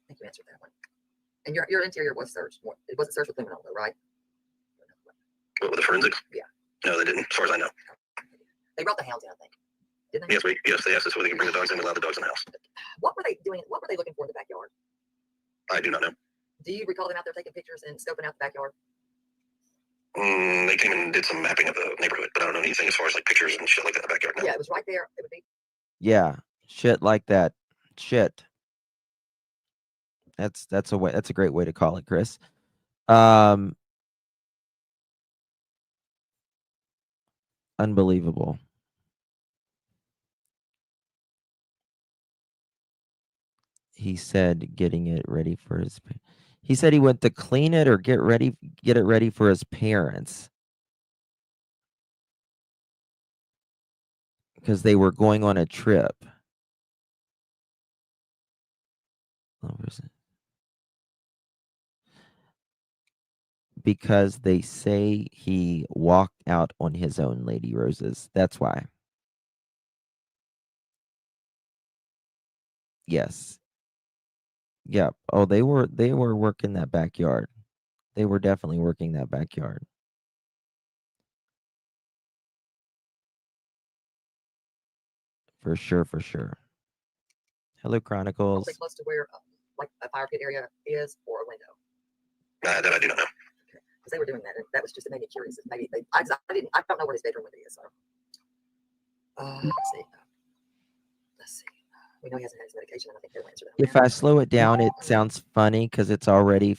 think you answered that one. And your interior was searched. It wasn't searched with luminol, though, right? What, with the forensics? Yeah. No, they didn't, as far as I know. They brought the hounds in, I think. Didn't they? Yes, they asked us whether they can bring the dogs in. We allowed the dogs in the house. What were they doing? What were they looking for in the backyard? I do not know. Do you recall them out there taking pictures and scoping out the backyard? They came and did some mapping of the neighborhood, but I don't know anything as far as like pictures and shit like that in the backyard. No. Yeah, it was right there. It would be. Yeah, shit like that. Shit. That's a great way to call it, Chris. Unbelievable. He said getting it ready for his. He said he went to clean it or get it ready for his parents because they were going on a trip. Because they say he walked out on his own, Lady Roses. That's why. Yes. Yeah. Oh, they were working that backyard. They were definitely working that backyard. For sure, for sure. Hello, Chronicles. Close to where like a fire pit area is or a window. That I do not know. Because they were doing that, and that was just, it made me curious. Maybe I don't know where his bedroom window is. So let's see. We know he hasn't had his medication, and I think they'll answer that. If I slow it down, it sounds funny because it's already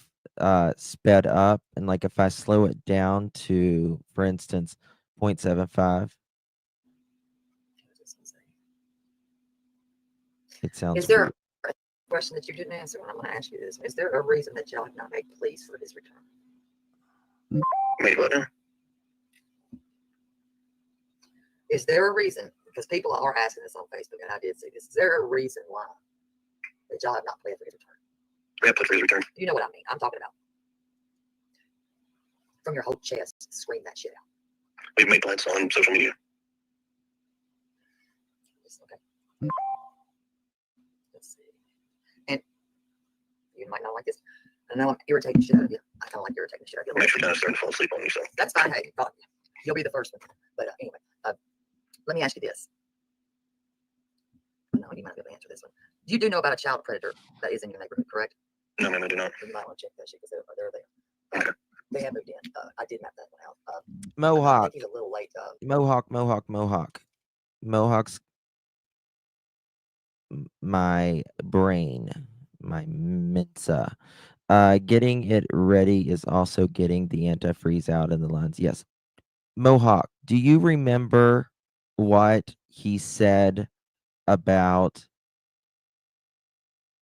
sped up. And like if I slow it down to, for instance, 0.75, it sounds. Is there a question that you didn't answer? And I'm going to ask you this: is there a reason that y'all have not made pleas for his return? Made what? Is there a reason? Because people are asking this on Facebook, and I did see this. Is there a reason why that y'all have not pled for his return? We have put for his return. You know what I mean? I'm talking about from your whole chest, scream that shit out. We've made plans on social media. Okay. Let's see. And you might not like this. I know I'm irritating shit out of you. I kind of like irritating shit out of you. I'm actually kind of starting to fall asleep on you, so. That's fine. Hey, you'll be the first one. But anyway, let me ask you this. No, you might be able to answer this one. You do know about a child predator that is in your neighborhood, correct? No, ma'am, I do not. You might want to check that shit because they're there. Okay. They have moved in. I did map that one out. I Mohawk, think he's a little late. Mohawk's my brain, my Mensa. Getting it ready is also getting the antifreeze out in the lines. Yes. Mohawk, do you remember what he said about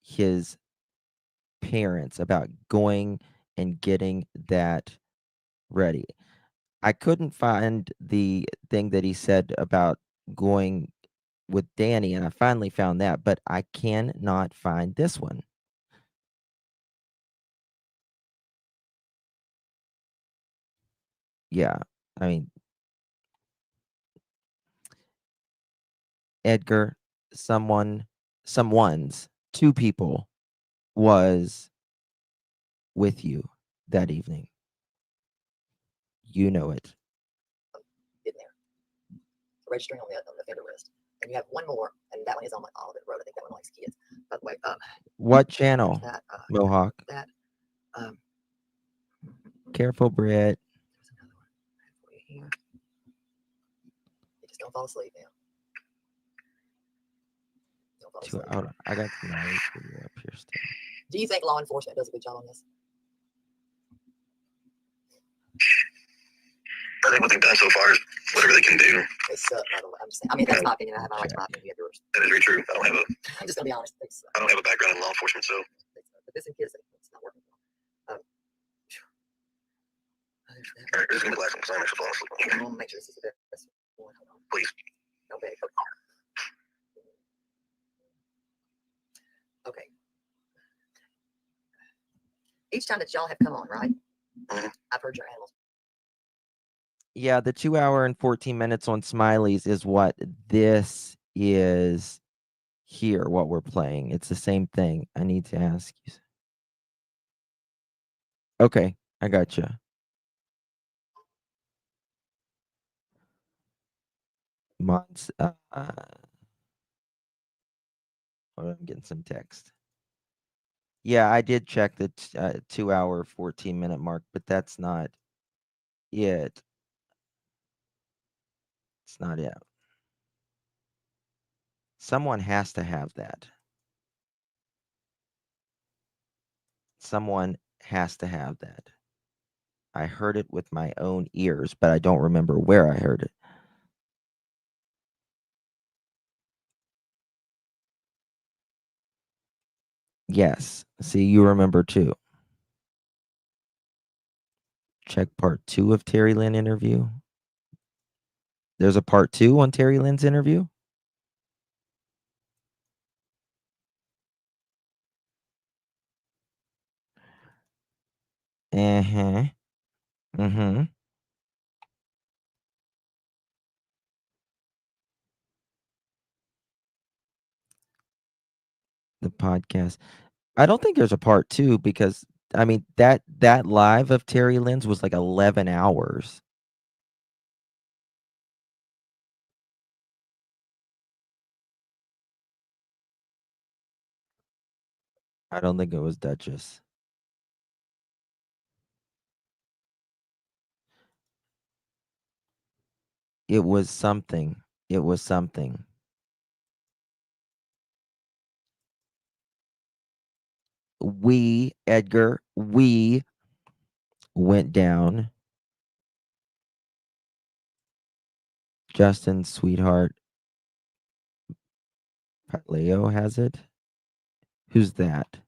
his parents, about going and getting that ready? I couldn't find the thing that he said about going with Danny, and I finally found that, but I cannot find this one. Yeah, I mean, Edgar, someone's, two people was with you that evening. You know it. In there, registering on the offender list, and you have one more, and that one is on Olivet Road. I think that one likes kids. By the way, What channel? that Mohawk. that Careful, Brett. there's another one halfway here. You just don't fall asleep now. Don't fall asleep. Hold on. I got the knowledge video up here still. Do you think law enforcement does a good job on this? I think what they've done so far is whatever they can do. They suck, by the way. I'm just saying. I mean, that's my opinion. I have my right to my opinion. You have yours. That is very true. I'm just gonna be honest. They suck. I don't have a background in law enforcement, so They suck. But this in kids, it's not working. There's all that. right, this is gonna be the last one because I'm actually falling asleep. I'm gonna make sure this is the best one. Hold on. Please. Okay. Okay. Each time that y'all have come on, right? Mhm. I've heard your animals. Yeah, the 2 hour and 14 minutes on Smiley's is what this is here, what we're playing. It's the same thing. I need to ask you. Okay, I gotcha. Mine's hold on, I'm getting some text. Yeah, I did check the 2 hour 14-minute mark, but that's not it. It's not it. Someone has to have that. Someone has to have that. I heard it with my own ears, but I don't remember where I heard it. Yes. See, you remember too. Check part 2 of Terry Lynn interview. There's a part 2 on Terry Lynn's interview. Uh-huh. Mm-hmm. The podcast. I don't think there's a part 2 because I mean that live of Terry Lynn's was like 11 hours. I don't think it was Duchess. It was something. It was something. Edgar, we went down. Justin, sweetheart. Leo has it. Who's that?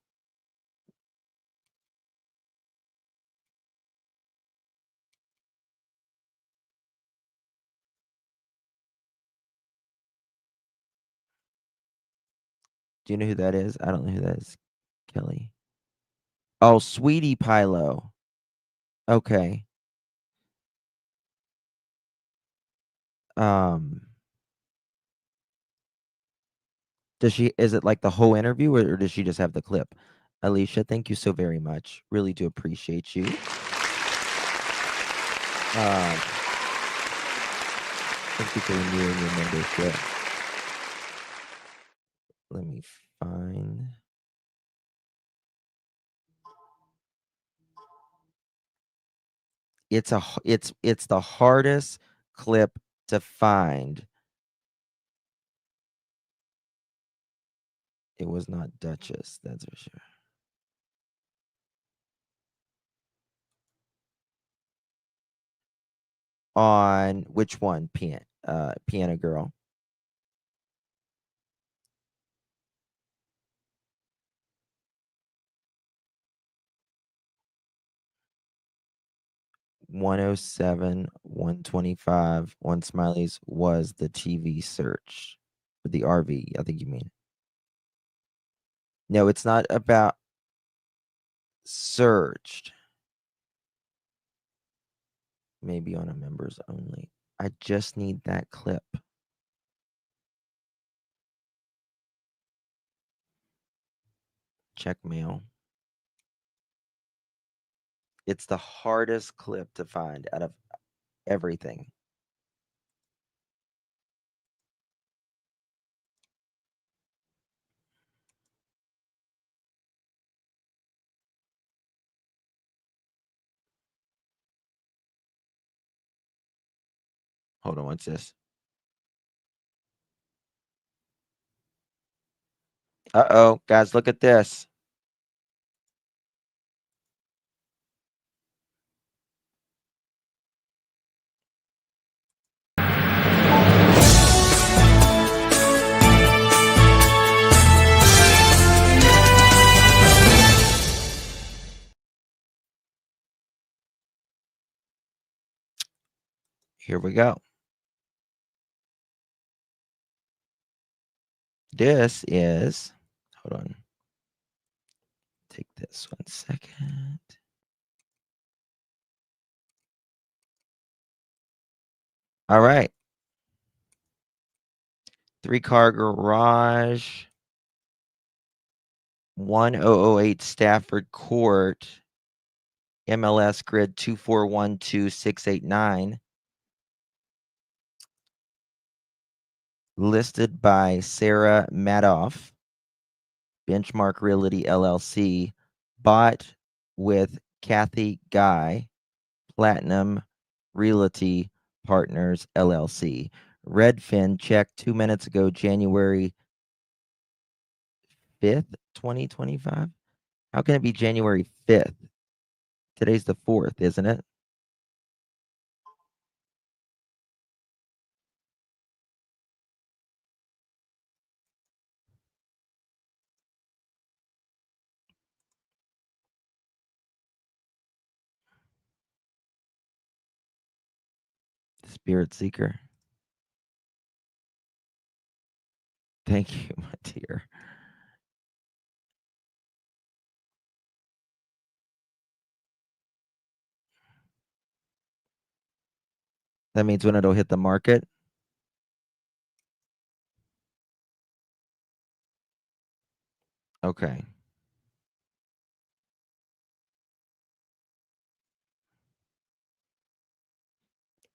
Do you know who that is? I don't know who that is. Kelly. Oh, Sweetie Pilo. Okay. Is it like the whole interview or does she just have the clip? Alicia, thank you so very much. Really do appreciate you. Thank you for renewing your membership. Let me find. It's the hardest clip to find. It was not Duchess, that's for sure. On which one? Piano Girl. $107, $125, one Smileys was the TV search. The RV, I think you mean. No, it's not about searched. Maybe on a members only. I just need that clip. Check mail. It's the hardest clip to find out of everything. Hold on, what's this? Uh-oh, guys, look at this. Here we go. This is, hold on. Take this 1 second. All right. 3-car garage. 1008 Stafford Court. MLS grid 2412689. Listed by Sarah Madoff. Benchmark Realty LLC. Bought with Kathy Guy. Platinum Realty Partners LLC. Redfin check 2 minutes ago, January 5th, 2025. How can it be January 5th? Today's the 4th, isn't it? Spirit Seeker. Thank you, my dear. That means when it'll hit the market. Okay.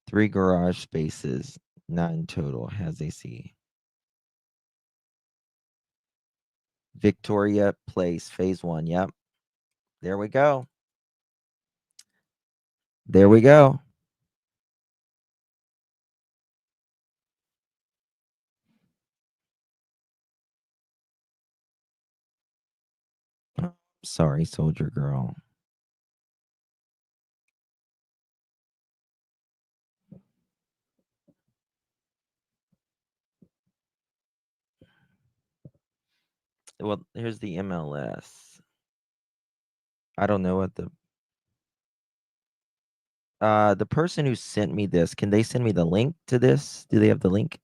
Three garage spaces, 9 total, has AC. Victoria Place, phase 1. Yep. There we go. There we go. Sorry, soldier girl. Well, here's the MLS. I don't know what the person who sent me this, can they send me the link to this? Do they have the link?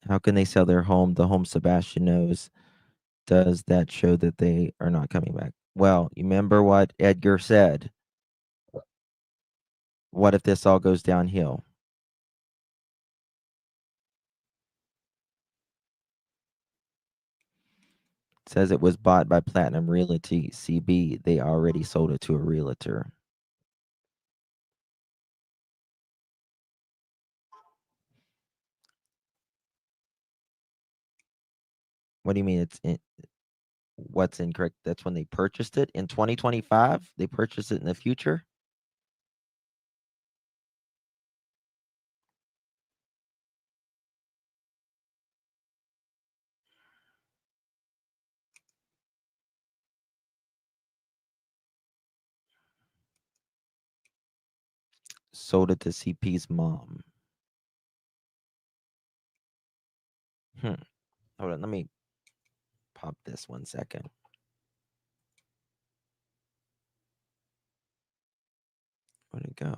How can they sell their home? The home Sebastian knows. Does that show that they are not coming back? Well, you remember what Edgar said? What if this all goes downhill? It says it was bought by Platinum Realty CB. They already sold it to a realtor. What do you mean it's in, What's incorrect? That's when they purchased it in 2025. They purchased it in the future. Sold it to CP's mom. Hold on, let me pop this 1 second. Where'd it go?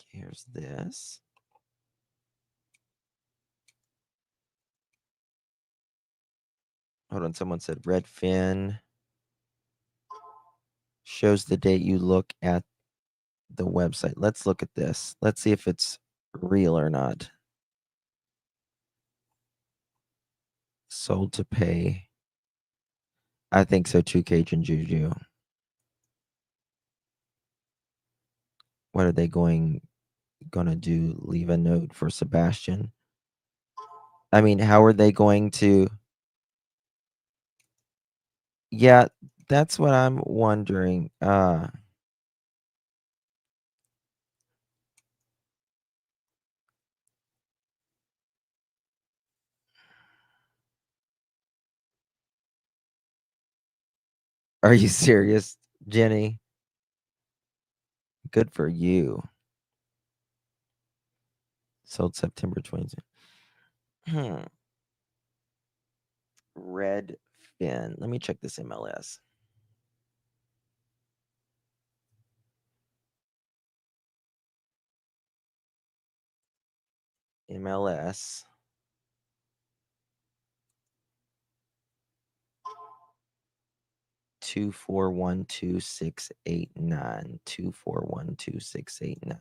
Here's this. Hold on, someone said Redfin shows the date you look at the website. Let's look at this. Let's see if it's real or not. Sold to pay. I think so too, Cajun Juju. What are they gonna do? Leave a note for Sebastian? I mean, how are they going to? Yeah, that's what I'm wondering. Are you serious, Jenny? Good for you. Sold September 22. Redfin. Let me check this MLS. MLS. Two 412-689. 2412689.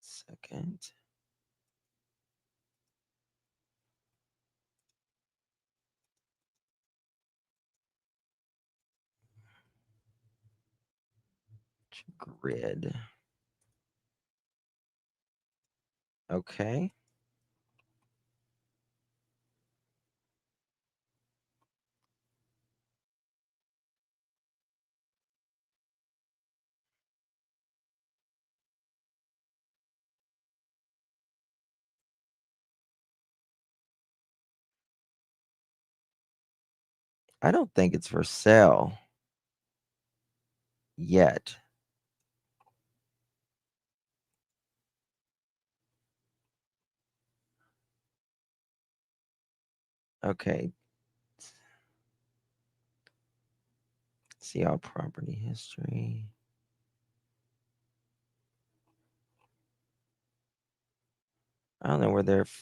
Second. Grid. Okay. I don't think it's for sale yet. Okay. See all property history. I don't know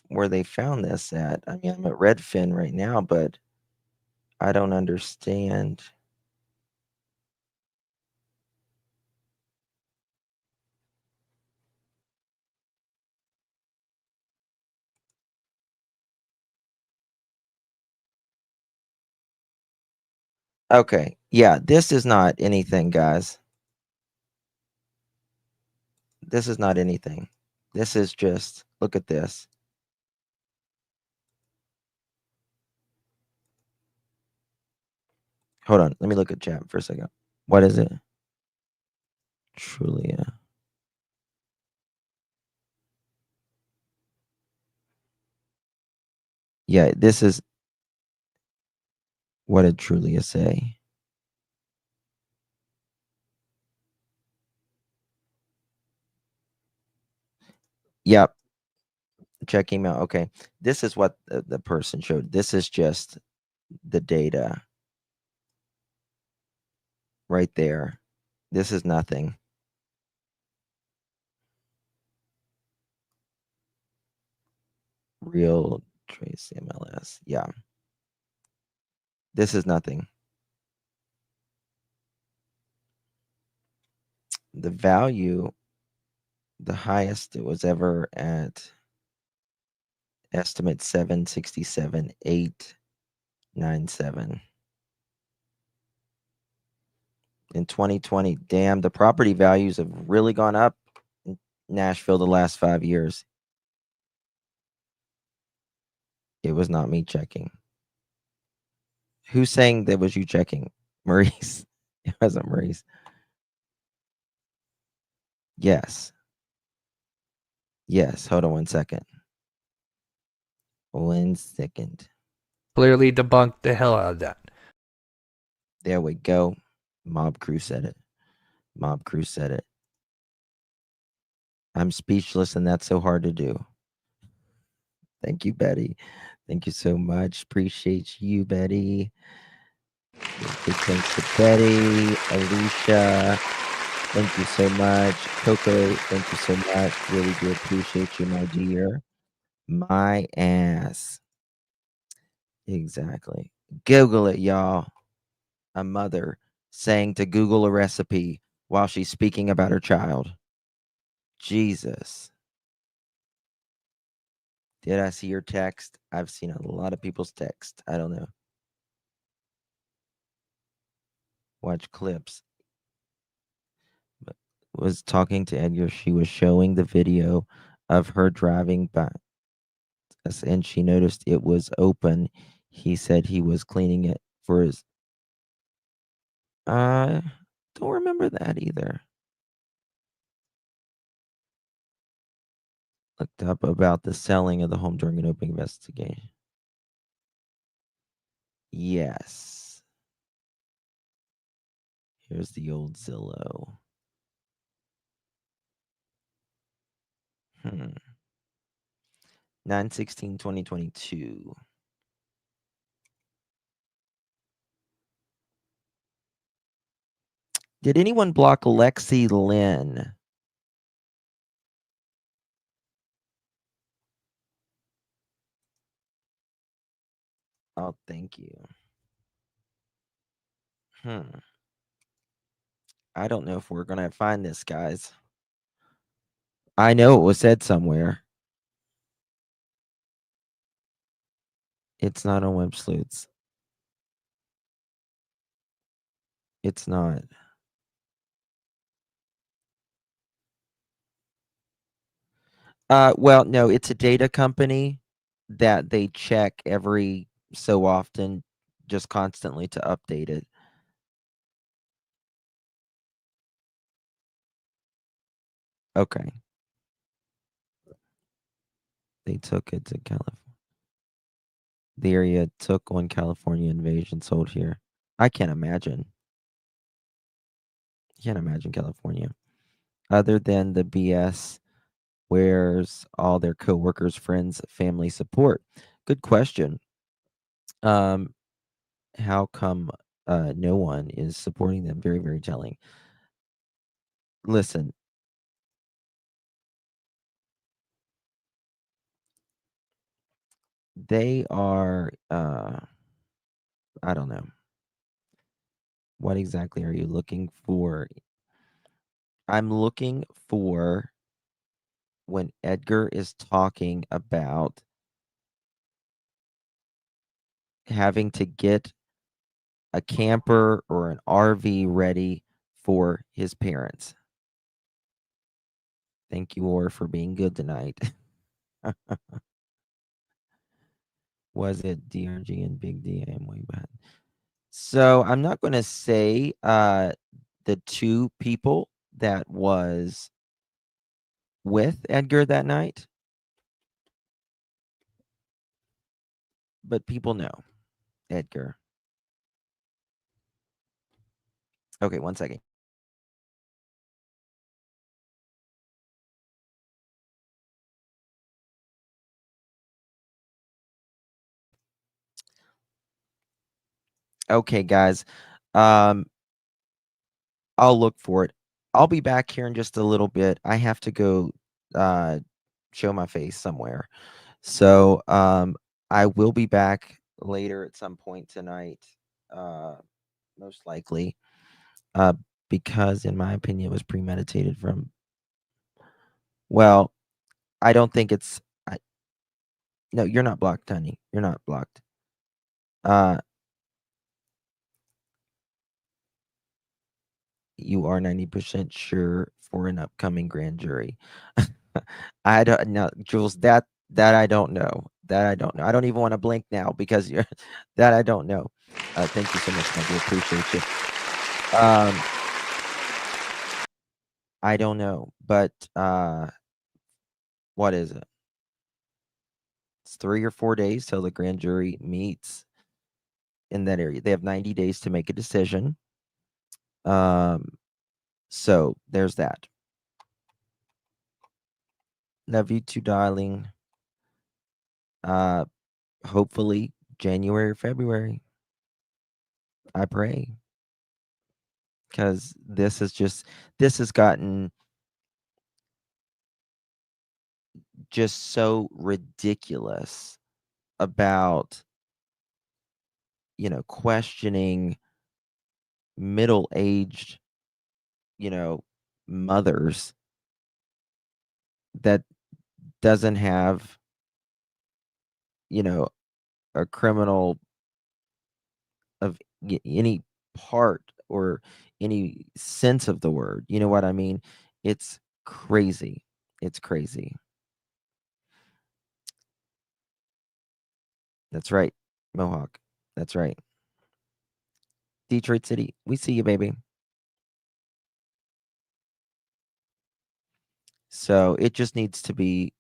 where they found this at. I mean, I'm at Redfin right now, but I don't understand. Okay. Yeah, this is not anything, guys. This is not anything. This is just, look at this. Hold on. Let me look at chat for a second. What is it? Trulia. Yeah, this is, what did Trulia say? Yep. Check email. Okay. This is what the person showed. This is just the data right there. This is nothing. Real trace MLS. Yeah. This is nothing. The value, the highest it was ever at Estimate 767,897. In 2020, damn, the property values have really gone up in Nashville the last 5 years. It was not me checking. Who's saying that was you checking? Maurice. It wasn't Maurice. Yes. Yes. Hold on 1 second. 1 second. Clearly debunked the hell out of that. There we go. Mob Crew said it. Mob Crew said it. I'm speechless, and that's so hard to do. Thank you, Betty. Thank you so much. Appreciate you, Betty. Big thanks to Betty, Alicia. Thank you so much. Coco, thank you so much. Really do appreciate you, my dear. My ass. Exactly. Google it, y'all. A mother saying to Google a recipe while she's speaking about her child. Jesus. Did I see your text? I've seen a lot of people's text. I don't know. Watch clips. But was talking to Edgar. She was showing the video of her driving by, and she noticed it was open. He said he was cleaning it for his. Don't remember that either. Looked up about the selling of the home during an open investigation. Yes. Here's the old Zillow. 9/16/2022. Did anyone block Lexi Lynn? Oh, thank you. I don't know if we're going to find this, guys. I know it was said somewhere. It's not on Web Sleuths. It's not. Well, no, it's a data company that they check every so often, just constantly to update it. Okay. They took it to California. The area took on California invasion, sold here. I can't imagine. Can't imagine California. Other than the BS, where's all their coworkers, friends, family support? Good question. How come no one is supporting them? Very, very telling. Listen. They are I don't know. What exactly are you looking for? I'm looking for when Edgar is talking about having to get a camper or an RV ready for his parents. Thank you, Or, for being good tonight. Was it DRG and Big D? I am way bad. So I'm not going to say the two people that was with Edgar that night, but people know Edgar. Okay, 1 second. Okay, guys. I'll look for it. I'll be back here in just a little bit. I have to go show my face somewhere. So I will be back later at some point tonight, most likely, because in my opinion it was premeditated from, well, I don't think it's No, you're not blocked, honey. You're not blocked. You are 90% sure for an upcoming grand jury. I don't know, Jules. That I don't know. That I don't know. I don't even want to blink now because you're that I don't know. Thank you so much, Maggie. Appreciate you. I don't know, but what is it? It's 3 or 4 days till the grand jury meets in that area. They have 90 days to make a decision. So there's that. Love you too, darling. Hopefully January or February. I pray. Because this has gotten just so ridiculous about, questioning middle-aged, mothers that doesn't have, a criminal of any part or any sense of the word. You know what I mean? It's crazy. It's crazy. That's right, Mohawk. That's right. Detroit City, we see you, baby. So it just needs to be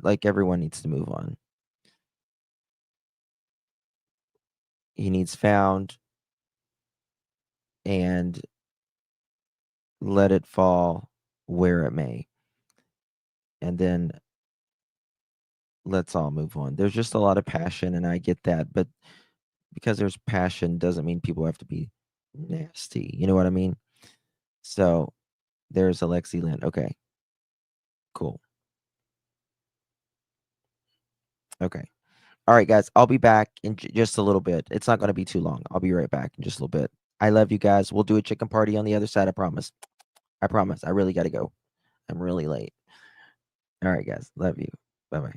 like everyone needs to move on. He needs found and let it fall where it may. And then let's all move on. There's just a lot of passion, and I get that, but because there's passion doesn't mean people have to be nasty. You know what I mean? So there's Alexi Lynn. Okay. Cool. Okay. All right, guys. I'll be back in just a little bit. It's not going to be too long. I'll be right back in just a little bit. I love you guys. We'll do a chicken party on the other side. I promise. I promise. I really got to go. I'm really late. All right, guys. Love you. Bye bye.